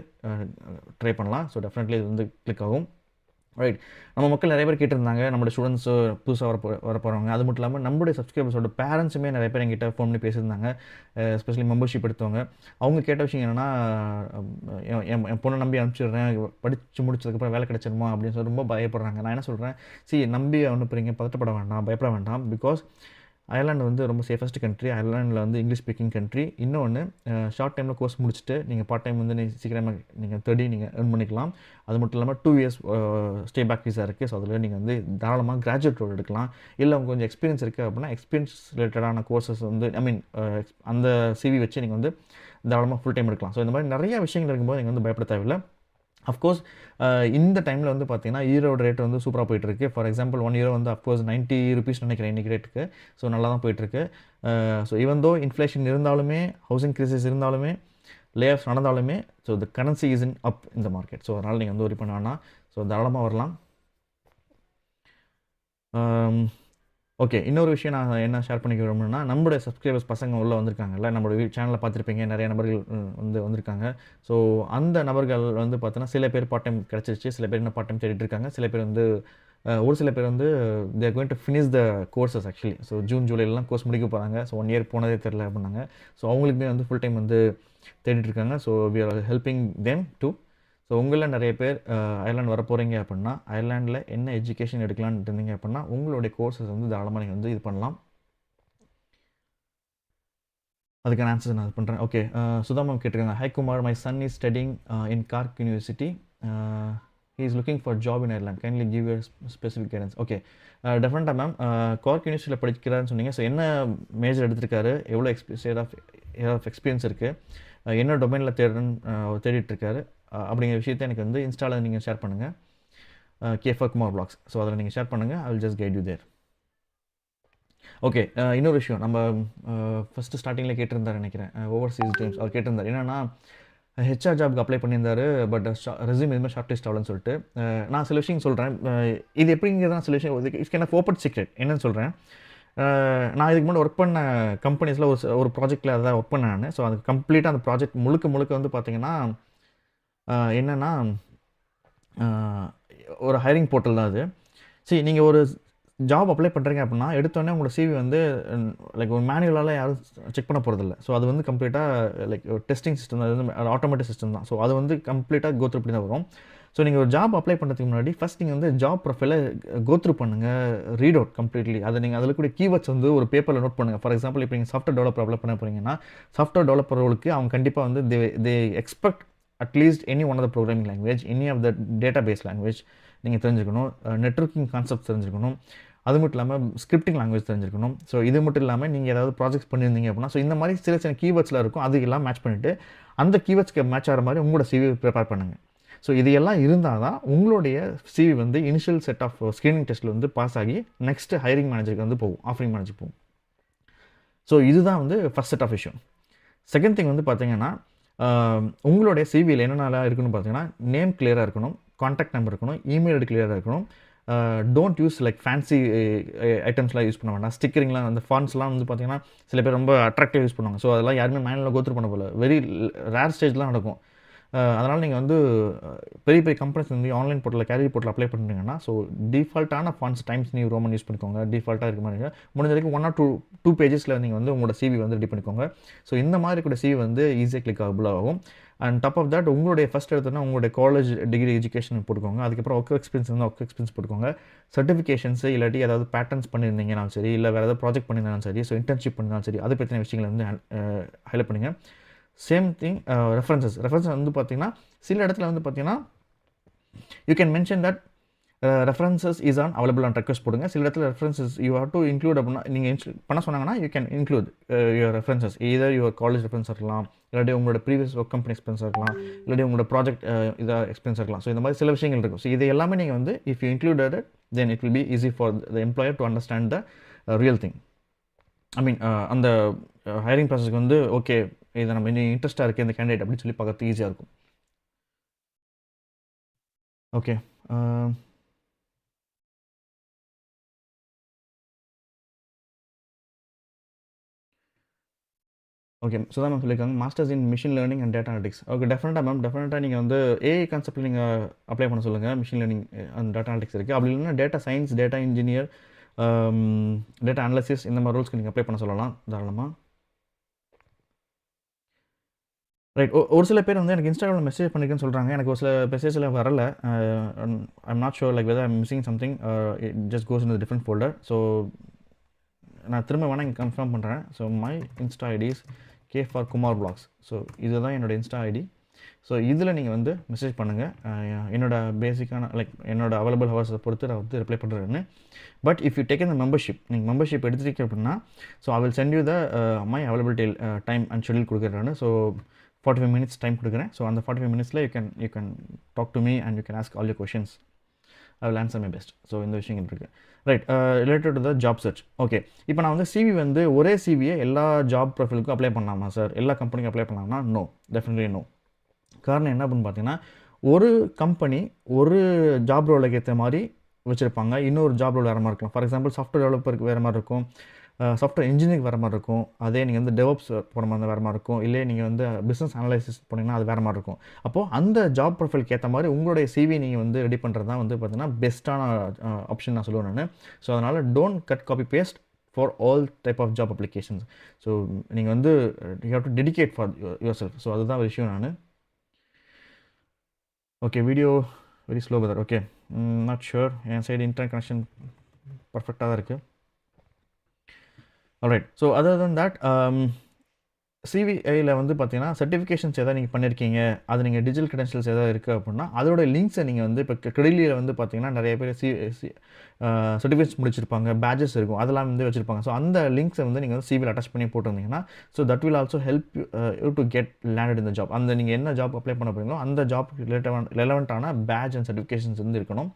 ட்ரை பண்ணலாம். ஸோ டெஃபினெட்லி இது வந்து கிளிக் ஆகும். ரைட். நம்ம மக்கள் நிறைய பேர் கேட்டிருந்தாங்க. நம்மளோட ஸ்டூடெண்ட்ஸு புதுசாக வரப்போகிறவங்க. அது மட்டும் இல்லாமல் நம்மளுடைய சப்ஸ்கிரைபர்ஸோட பேரண்ட்ஸுமே நிறைய பேர் என்கிட்ட ஃபோன் பண்ணி பேசியிருந்தாங்க. எஸ்பெஷலி மெம்பர்ஷிப் எடுத்தவங்க. அவங்க கேட்ட விஷயம் என்னென்னா, என் பொண்ணை நம்பி அனுப்பிச்சிடுறேன், படித்து முடிச்சதுக்கப்புறம் வேலை கிடைச்சிருமா அப்படின்னு சொல்லி ரொம்ப பயப்படுறாங்க. நான் என்ன சொல்கிறேன், நம்பி அனுப்புறீங்க, பதட்டப்பட வேண்டாம், பயப்பட வேண்டாம். பிகாஸ் அயர்லாந்து வந்து ரொம்ப சேஃபஸ்ட் கண்ட்ரி. அயர்லாண்டில் வந்து இங்கிலீஷ் ஸ்பீக்கிங் கண்ட்ரி. இன்னொன்று ஷார்ட் டைமில் கோர்ஸ் முடிச்சுட்டு நீங்கள் பார்ட் டைம் வந்து சீக்கிரமாக நீங்கள் தேடி நீங்கள் earn பண்ணிக்கலாம். அது மட்டும் இல்லாமல் 2 இயர்ஸ் ஸ்டே பேக் விசா இருக்குது. ஸோ அதில் நீங்கள் வந்து தாராளமாக கிராஜுவேட் ரோல் எடுக்கலாம். இல்லை உங்களுக்கு கொஞ்சம் எக்ஸ்பீரியன்ஸ் இருக்குது அப்படின்னா எக்ஸ்பீரியன்ஸ் ரிலேட்டடான கோர்சஸ் வந்து அந்த சிவி வச்சு நீங்கள் வந்து தாராளமாக ஃபுல் டைம் எடுக்கலாம். ஸோ இந்த மாதிரி நிறைய விஷயங்கள் இருக்கும்போது நீங்கள் வந்து பயப்பட தேவையில்லை. அஃப்கோர்ஸ் இந்த டைமில் வந்து பார்த்தீங்கன்னா ஈரோட ரேட் வந்து சூப்பராக போயிட்டுருக்கு. ஃபார் எக்ஸாம்பிள் 1 ஈரோ வந்து அஃப்கோர்ஸ் 90 ரூபீஸ் நினைக்கிறேன் இன்றைக்கி ரேட்டுக்கு. ஸோ நல்லா தான் போயிட்டுருக்கு. ஸோ ஈவன் தோ இன்ஃப்ளேஷன் இருந்தாலுமே, ஹவுசிங் கிரைசிஸ் இருந்தாலுமே, லே ஆஃப்ஸ் நடந்தாலுமே, so the currency is in up இந்த மார்க்கெட். ஸோ அதனால் நீங்கள் வந்து ஒரி பண்ண வேணாம். ஸோ தாராளமாக வரலாம். ஓகே. இன்னொரு விஷயம் நான் என்ன ஷேர் பண்ணிக்க விரும்புகிறேன்னா, நம்மளுடைய சப்ஸ்கிரைபர்ஸ் பசங்க உள்ளே வந்திருக்காங்கல்ல, நம்மளோட சேனலில் பார்த்துருப்பீங்க நிறைய நபர்கள் வந்திருக்காங்க. ஸோ அந்த நபர்கள் வந்து பார்த்தீங்கன்னா சில பேர் பார்ட் டைம் கிடச்சிருச்சு, சில பேர் இன்னும் பார்ட் டைம் தேடிட்டு இருக்காங்க. சில பேர் வந்து ஒரு சில பேர் வந்து they are going to finish the courses actually. So June ஜூலைலாம் கோர்ஸ் முடிக்க போகிறாங்க. ஸோ 1 இயர் போனதே தெரில அப்படின்னாங்க. ஸோ அவங்களுக்குமே வந்து ஃபுல் டைம் வந்து தேடிட்டு இருக்காங்க. So we are helping them to. So உங்களில் நிறைய பேர் அயர்லாந்து வர போகிறீங்க அப்படின்னா, அயர்லாண்டில் என்ன எஜுகேஷன் எடுக்கலான்னு இருந்தீங்க அப்படின்னா, உங்களுடைய கோர்சஸ் வந்து தாராளமாக நீங்கள் வந்து இது பண்ணலாம். அதுக்கான ஆன்சர் நான் பண்ணுறேன். ஓகே. சுதாமா கேட்டிருக்காங்க. Hi Kumar, my son is studying in Cork university. He is looking for job in Ireland. Kindly give your specific guidance. Okay. டெஃபினட்டாக மேம். கார்க் யூனிவர்சிட்டியில் படிக்கிறான்னு சொன்னீங்க. ஸோ என்ன மேஜர் எடுத்திருக்காரு, எவ்வளோ ஆஃப் எக்ஸ்பீரியன்ஸ் இருக்குது, என்ன டொமைனில் தேடிட்டு இருக்காரு அப்படிங்கிற விஷயத்தை எனக்கு வந்து இன்ஸ்டாவில் நீங்கள் ஷேர் பண்ணுங்கள். Gaffer Kumar blogs. ஸோ அதில் நீங்கள் ஷேர் பண்ணுங்கள். I will just guide you there. Okay. இன்னொரு விஷயம் நம்ம ஃபஸ்ட்டு ஸ்டார்டிங்கில் கேட்டிருந்தார் நினைக்கிறேன். ஓவர்சீஸ் ட்ரீம்ஸ் அவர் கேட்டிருந்தார். என்னென்னா ஹெச்ஆர் ஜாப்க்கு அப்ளை பண்ணியிருந்தார். பட் ரெஸ்யூம் எதுவுமே ஷார்ட் லிஸ்ட் ஆகலன்னு சொல்லிட்டு நான் சில விஷயம் சொல்கிறேன். இது எப்படிங்கிறதான் சில விஷயம் இட்ஸ் கேன் ஓப்பன் சீக்ரெட். என்னன்னு சொல்கிறேன். நான் இதுக்கு முன்னாடி ஒர்க் பண்ண கம்பெனிஸில் ஒரு ப்ராஜெக்டில் அதான் ஒர்க் பண்ணேன் நான். ஸோ அது கம்ப்ளீட்டாக அந்த ப்ராஜெக்ட் முழுக்க வந்து பார்த்தீங்கன்னா என்னென்னா ஒரு ஹைரிங் போர்ட்டல் தான் அது. சரி, நீங்கள் ஒரு ஜாப் அப்ளை பண்ணுறீங்க அப்படின்னா எடுத்தோடனே உங்களோட சிவி வந்து லைக் ஒரு மேனுவலால் யாரும் செக் பண்ண போகிறதில்ல. ஸோ அது வந்து கம்ப்ளீட்டாக லைக் டெஸ்டிங் சிஸ்டம் தான். அது வந்து ஆட்டோமேட்டிக் சிஸ்டம் தான். ஸோ அது வந்து கம்ப்ளீட்டாக கோத்ரூ பண்ணி தான் வரும். ஸோ நீங்கள் ஒரு ஜாப் அப்ளை பண்ணுறதுக்கு முன்னாடி ஃபஸ்ட் நீங்கள் வந்து ஜாப் ப்ரொஃபைலை கோத்ரூ பண்ணுங்கள், ரீட் அவுட் கம்ப்ளீட்லி. அதை நீங்கள் அதில் கூட கீவேர்ட்ஸ் வந்து ஒரு பேப்பரில் நோட் பண்ணுங்கள். ஃபார் எக்ஸாம்பிள் இப்போ நீங்கள் சாஃப்ட்வேர் டெவலப்பர் அப்ளை பண்ண போகிறீங்கன்னா, சாஃப்ட்வேர் டெவலப்பர்களுக்கு அவங்க கண்டிப்பாக வந்து they expect at least any one of the programming language, any of the database language நீங்கள் தெரிஞ்சுக்கணும். நெட்வொர்க்கிங் கான்செப்ட் தெரிஞ்சுக்கணும். அது மட்டும் இல்லாமல் ஸ்கிரிப்டிங் லாங்குவேஜ் தெரிஞ்சிருக்கணும். ஸோ இது மட்டும் இல்லாமல் நீங்கள் ஏதாவது ப்ராஜெக்ட்ஸ் பண்ணியிருந்தீங்க அப்படின்னா, ஸோ இந்த மாதிரி சில வேர்ட்ஸில் இருக்கும். அது எல்லாம் மேட்ச் பண்ணிவிட்டு அந்த கீவேர்ட்ஸ்க்கு மேட்ச் ஆகிற மாதிரி உங்களோட சிவி ப்ரிப்பேர் பண்ணுங்கள். ஸோ இது எல்லாம் இருந்தால் தான் உங்களுடைய சிவி வந்து இனிஷியல் செட் ஆஃப் ஸ்க்ரீனிங் டெஸ்ட்டில் வந்து பாஸ் ஆகி நெக்ஸ்ட் ஹைரிங் மேனேஜருக்கு வந்து போகும், ஆஃபரிங் மேனேஜருக்கு போகும். ஸோ இதுதான் வந்து first set of issue. Second thing வந்து பார்த்தீங்கன்னா, உங்களுடைய சிவியில் என்னென்னலாம் இருக்குன்னு பார்த்தீங்கன்னா, நேம் கிளியராக இருக்கணும், கான்டாக்ட் நம்பர் இருக்கணும், இமெயில் ஐடி கிளியராக இருக்கணும். டோன்ட் யூஸ் லைக் ஃபேன்சி ஐட்டம்ஸ்லாம் யூஸ் பண்ண வேண்டாம். ஸ்டிக்கரிங்லாம் அந்த ஃபாண்ட்ஸ்லாம் வந்து பார்த்தீங்கன்னா சில பேர் ரொம்ப அட்ராக்டிவ் யூஸ் பண்ணுவாங்க. ஸோ அதெல்லாம் யாருமே மேனுவலாக கோத்ரூ பண்ண போல, வெரி ரேர் ஸ்டேஜ்லாம் நடக்கும். அதனால் நீங்கள் வந்து பெரிய பெரிய கம்பெனிஸ் வந்து ஆன்லைன் போர்ட்டில் கேரியர் போர்ட்டில் அப்ளை பண்ணுறீங்கன்னா, ஸோ டிஃபால்ட்டான fonts Times New Roman use பண்ணிக்கோங்க. டிஃபால்ட்டாக இருக்க மாதிரி முடிஞ்ச வரைக்கும் 1 or 2 பேஜஸில் நீங்கள் வந்து உங்களோட சிவி வந்து ரெடி பண்ணிக்கோங்க. ஸோ இந்த மாதிரி கூட சிவி வந்து ஈஸியாக கிளிக்கபிள் ஆகும். அண்ட் டாப் ஆஃப் தட் உங்களுடைய ஃபஸ்ட் எடுத்தோன்னா உங்களுடைய காலேஜ் டிகிரி எஜுகேஷன் போட்டுக்கோங்க. அதுக்கப்புறம் ஒர்க் எக்ஸ்பீரியன்ஸ் இருந்தால் ஒர்க் எக்ஸ்பீரியன்ஸ் போட்டுக்கோங்க. சர்டிஃபிகேஷன்ஸ் இல்லாட்டி ஏதாவது பேட்டர்ன்ஸ் பண்ணியிருந்தீங்கனாலும் சரி, இல்லை வேறு ஏதாவது ப்ராஜெக்ட் பண்ணியிருந்தாலும் சரி, ஸோ இன்டர்ன்ஷிப் பண்ணினாலும் சரி, அதை பற்றின விஷயங்களை வந்து ஹைலைட் பண்ணுங்கள். சேம் திங் ரெஃபரன்சஸ் வந்து பார்த்தீங்கன்னா சில இடத்துல வந்து பார்த்தீங்கன்னா you can mention that references is on available on request போடுங்க. சில இடத்துல references you have to include அப்படின்னா நீங்கள் பண்ண சொன்னாங்கன்னா you can include your references. Either your college reference இருக்கலாம், இல்லாட்டி உங்களோட ப்ரீவியஸ் ஒர்க் கம்பெனி எக்ஸ்பீரியன்ஸ் இருக்கலாம், இல்லாட்டி உங்களோட ப்ராஜெக்ட் இதாக எக்ஸ்பீரியன்ஸ் இருக்கலாம். ஸோ இந்த மாதிரி சில விஷயங்கள் இருக்கும். ஸோ இது எல்லாமே நீங்கள் வந்து if you included it then it will be easy for the employer to understand the real thing. I mean அந்த ஹைரிங் ப்ராசஸ்க்கு வந்து ஓகே இதை நம்ம இன்னும் இன்ட்ரெஸ்ட்டாக இருக்குது இந்த கேண்டிடேட் அப்படின்னு சொல்லி பார்க்கறது ஈஸியாக இருக்கும். Okay, okay. சுதா மேம் சொல்லியிருக்காங்க masters in machine learning and data analytics. Okay, டெஃபினட்டாக மேம், டெஃபினட்டாக நீங்கள் வந்து ஏஐ கான்செப்ட்டில் நீங்கள் அப்ளை பண்ண சொல்லுங்கள். Machine learning and data analytics இருக்குது. அப்படி இல்லைன்னா data science, data engineer, data analysis இந்த மாதிரி ரோல்ஸ்க்கு நீங்கள் அப்ளை பண்ண சொல்லலாம் தாராளமாக. ரைட். ஒரு சில பேர் வந்து எனக்கு இன்ஸ்டாகிராமில் மெசேஜ் பண்ணிருக்கேன்னு சொல்கிறாங்க. எனக்கு ஒரு சில மெசேஜில் வரல. I'm not sure like whether I'm missing something, it just goes in different folder. So நான் திரும்ப வேணால் இங்கே கன்ஃபார்ம் பண்ணுறேன். So my Insta ID's K for Kumar blogs. So இதுதான் என்னோடய இன்ஸ்டா ஐடி. ஸோ இதில் நீங்கள் வந்து மெசேஜ் பண்ணுங்கள். என்னோடய பேசிக்கான லைக் என்னோடய அவைலபிள் ஹவர்ஸை பொறுத்து நான் வந்து ரிப்ளை பண்ணுறேன்னு. பட் இஃப் யூ டேக் இந்த மெம்பர்ஷிப், நீங்கள் மெம்பர்ஷிப் எடுத்துட்டீங்க அப்படின்னா, so I will send you the my availability time and schedule கொடுக்குறேன்னு. ஸோ 45 minutes டைம் கொடுக்குறேன். ஸோ அந்த 45 minutesல you can talk to me and you can ask all your questions. I will answer my best. So இந்த விஷயங்கள் இருக்குது. Right. Related to the job search. Okay, இப்போ நான் வந்து சிவி வந்து ஒரே சிவியை எல்லா ஜாப் ப்ரொஃபைலுக்கும் அப்ளை பண்ணலாமா சார், எல்லா கம்பெனிக்கும் அப்ளை பண்ணலாம்னா நோ, டெஃபினெட்லி நோ. காரணம் என்ன அப்படின்னு பார்த்தீங்கன்னா, ஒரு கம்பெனி ஒரு ஜாப் ரோலுக்கு ஏற்ற மாதிரி வச்சுருப்பாங்க, இன்னொரு ஜாப் ரோல் வேறு மாதிரி இருக்கும். ஃபார் எக்ஸாம்பிள் சாஃப்ட்வேர் டெவலப்பருக்கு வேறு மாதிரி இருக்கும், சாஃப்ட்வேர் இன்ஜினியரிங் வேறு மாதிரி இருக்கும், அதே நீங்கள் வந்து டெவப்ஸ் போகிற மாதிரி வேறு மாதிரி இருக்கும், இல்லை நீங்கள் வந்து பிஸ்னஸ் அனலைசிஸ் போனீங்கன்னா அது வேறு மாதிரி இருக்கும். அப்போது அந்த ஜாப் ப்ரொஃபைலுக்கு ஏற்ற மாதிரி உங்களுடைய சிவி நீங்கள் வந்து ரெடி பண்ணுறது தான் வந்து பார்த்தீங்கன்னா பெஸ்ட்டான ஆப்ஷன் நான் சொல்லுவேன் நான். ஸோ அதனால் don't cut copy paste for all type of job applications. So நீங்கள் வந்து you have to dedicate for yourself. So அதுதான் விஷயம் நான். Okay, video very slow bother. Okay, not sure, என் சைடு இன்டர்நெட் கனெக்ஷன் பர்ஃபெக்டாக தான் இருக்குது. Alright. So other than that சிவிஐயில் வந்து பார்த்தீங்கன்னா சர்டிஃபிகேஷன்ஸ் எதாவது நீங்கள் பண்ணியிருக்கீங்க, அது நீங்கள் டிஜிட்டல் கிரெடென்ஷியல்ஸ் எதாவது இருக்குது அப்படின்னா அதோட லிங்க்ஸை நீங்கள் வந்து இப்போ கிரெடிலியில் வந்து பார்த்தீங்கன்னா நிறைய பேர் சர்டிஃபிகேட்ஸ் முடிச்சிருப்பாங்க, பேஜஸ் இருக்கும், அதெல்லாம் வந்து வச்சுருப்பாங்க. ஸோ அந்த லிங்க்ஸை வந்து நீங்கள் வந்து சிவியில் அட்டாச் பண்ணி போட்டிருந்தீங்கன்னா so that will also help you to get landed இந்த ஜாப். அந்த நீங்கள் என்ன ஜாப் அப்ளை பண்ண போகிறீங்களோ அந்த ஜாப் ரெலவெண்ட்டான பேட்ச் அண்ட் சர்டிஃபிகேஷன்ஸ் வந்து இருக்கணும்.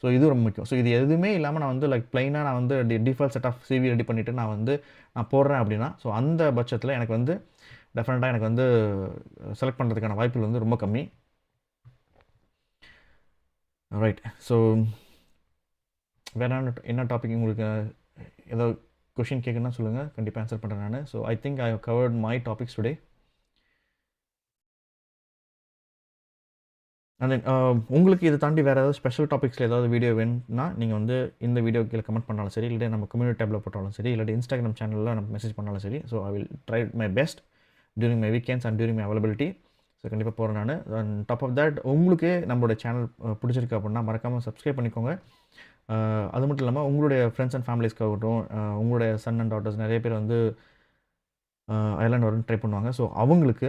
ஸோ இது ரொம்ப முக்கியம். ஸோ இது எதுவுமே இல்லாமல் நான் வந்து லைக் ப்ளைனாக நான் வந்து default set of CV ready பண்ணிவிட்டு நான் போடுறேன் அப்படின்னா ஸோ அந்த பட்சத்தில் எனக்கு வந்து டெஃபினட்டாக எனக்கு வந்து செலக்ட் பண்ணுறதுக்கான வாய்ப்புகள் வந்து ரொம்ப கம்மி. ரைட். ஸோ வேறு என்ன டாபிக் உங்களுக்கு ஏதோ கொஷின் கேட்குன்னா சொல்லுங்கள், கண்டிப்பாக ஆன்சர் பண்ணுறேன் நான். So I think I have covered my topics today. And then உங்களுக்கு இதை தாண்டி வேறு ஏதாவது ஸ்பெஷல் டாபிக்ஸில் ஏதாவது வீடியோ வேணும்னா நீங்கள் வந்து இந்த வீடியோ கீழே கமெண்ட் பண்ணாலும் சரி, இல்லாட்டி நம்ம கம்யூனிட்டி டேப்பில் போட்டாலும் சரி, இல்லாட்டி இன்ஸ்டாகிராம் சேனலில் நம்ம மெசேஜ் பண்ணாலும் சரி. So I will try my best during my weekends and during my availability. So கண்டிப்பாக போகிறேன் நான். அண்ட் டாப் ஆஃப் தட் உங்களுக்கு நம்மளோட சேனல் பிடிச்சிருக்கு அப்படின்னா மறக்காமல் சப்ஸ்கிரைப் பண்ணிக்கோங்க. அது மட்டும் இல்லாமல் உங்களுடைய ஃப்ரெண்ட்ஸ் அண்ட் ஃபேமிலிஸ்க்காகட்டும், உங்களுடைய சன் அண்ட் டாட்டர்ஸ் நிறைய பேர் வந்து அயர்லாண்ட் வரணும்னு ட்ரை பண்ணுவாங்க. ஸோ அவங்களுக்கு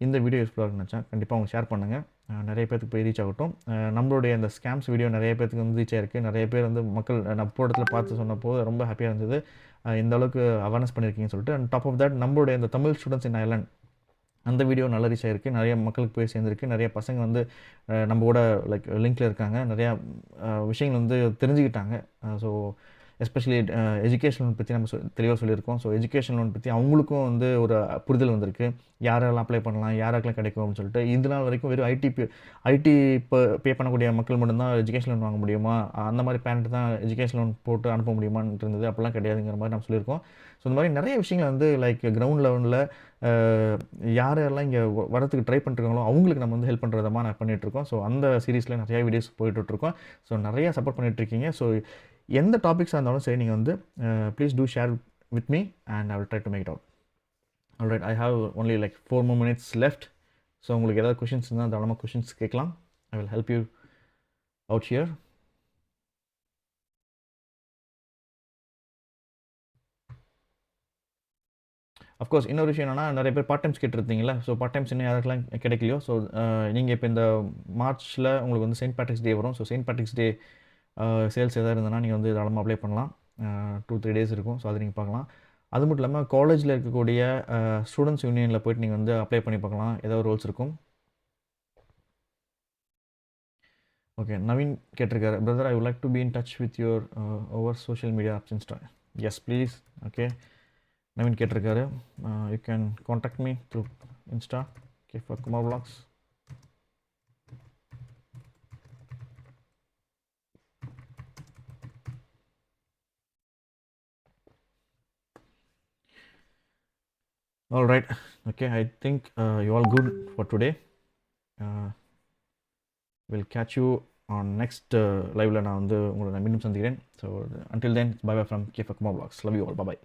இந்த வீடியோ யூஸ்ஃபுல்லாக இருக்குன்னு நினச்சா கண்டிப்பாக அவங்க ஷேர் பண்ணுங்கள், நிறைய பேருக்கு போய் ரீச் ஆகட்டும். நம்மளுடைய இந்த ஸ்கேம்ஸ் வீடியோ நிறைய பேருக்கு வந்து ரீச் ஆகிருக்கு. நிறைய பேர் வந்து மக்கள் நான் போடத்தில் பார்த்து சொன்னப்போ ரொம்ப ஹாப்பியாக இருந்தது, இந்த அளவுக்கு அவேர்னஸ் பண்ணியிருக்கீங்கன்னு சொல்லிட்டு. அண்ட் டாப் ஆஃப் தட் நம்மளுடைய இந்த தமிழ் ஸ்டூடெண்ட்ஸ் இன் அயர்லாண்ட் அந்த வீடியோ நல்ல ரீச் ஆயிருக்கு, நிறைய மக்களுக்கு போய் சேர்ந்துருக்கு. நிறைய பசங்க வந்து நம்ம கூட லைக் லிங்க்ல இருக்காங்க. நிறையா விஷயங்கள் வந்து தெரிஞ்சுக்கிட்டாங்க. ஸோ எஸ்பெஷலி எஜுகேஷன் லோன் பற்றி நம்ம தெளிவாக சொல்லியிருக்கோம். ஸோ எஜுகேஷன் லோன் பற்றி அவங்களுக்கும் வந்து ஒரு புரிதல் வந்திருக்கு. யாரெல்லாம் அப்ளை பண்ணலாம், யாருக்கெல்லாம் கிடைக்கும் அப்படின்னு சொல்லிட்டு. இது நாள் வரைக்கும் வெறும் ஐடி பே பண்ணக்கூடிய மக்கள் மட்டும்தான் எஜுகேஷன் லோன் வாங்க முடியுமா, அந்த மாதிரி பேரண்ட் தான் எஜுகேஷன் லோன் போட்டு அனுப்ப முடியுமான்னு இருந்தது. அப்படிலாம் கிடையாதுங்கிற மாதிரி நம்ம சொல்லியிருக்கோம். ஸோ இந்த மாதிரி நிறைய விஷயங்கள் வந்து லைக் கிரவுண்ட் லெவலில் யாரெல்லாம் இங்கே வரதுக்கு ட்ரை பண்ணிருக்காங்களோ அவங்களுக்கு நம்ம வந்து ஹெல்ப் பண்ணுற விதமாக நான் பண்ணிகிட்ருக்கோம். ஸோ அந்த சீரீஸில் நிறையா வீடியோஸ் போயிட்டுருக்கோம். ஸோ நிறையா சப்போர்ட் பண்ணிகிட்ருக்கீங்க. ஸோ எந்த டாபிக்ஸாக இருந்தாலும் சரி, நீங்கள் வந்து please do share with me and I will try to make it out. Alright, I have only like 4 more minutes left. So உங்களுக்கு ஏதாவது கொஷின்ஸ் இருந்தால் தாராளமாக கொஷின்ஸ் கேட்கலாம். I will help you out here. Of course இன்னொரு விஷயம் என்னென்னா, நிறைய பேர் பார்ட் டைம்ஸ் கேட்டிருந்தீங்களா. ஸோ பார்ட் டைம்ஸ் இன்னும் யாருக்கெல்லாம் கிடைக்கலையோ, ஸோ நீங்கள் இப்போ இந்த மார்ச்சில் உங்களுக்கு வந்து செயின்ட் பேட்ரிக்ஸ் டே வரும். So Saint Patrick's day sales எதாவது இருந்ததுன்னா நீங்கள் வந்து தாராளமாக அப்ளை பண்ணலாம். 2-3 days இருக்கும். ஸோ அது நீங்கள் பார்க்கலாம். அது மட்டும் இல்லாமல் காலேஜில் இருக்கக்கூடிய ஸ்டூடெண்ட்ஸ் யூனியனில் போய்ட்டு நீங்கள் வந்து அப்ளை பண்ணி பார்க்கலாம். ஏதாவது ரோல்ஸ் இருக்கும். ஓகே, நவீன் கேட்டிருக்காரு, brother I would like to be in touch with your over social media apps Insta. Yes please. Okay, Naveen கேட்டிருக்காரு, you can contact me through Insta for Kumar Vlogs. All right, okay, I think you all good for today. We'll catch you on next live. நான் வந்து உங்களை மீண்டும் சந்திக்கிறேன். So until then, bye bye from Kumar Vlogs. Love you all. Bye bye.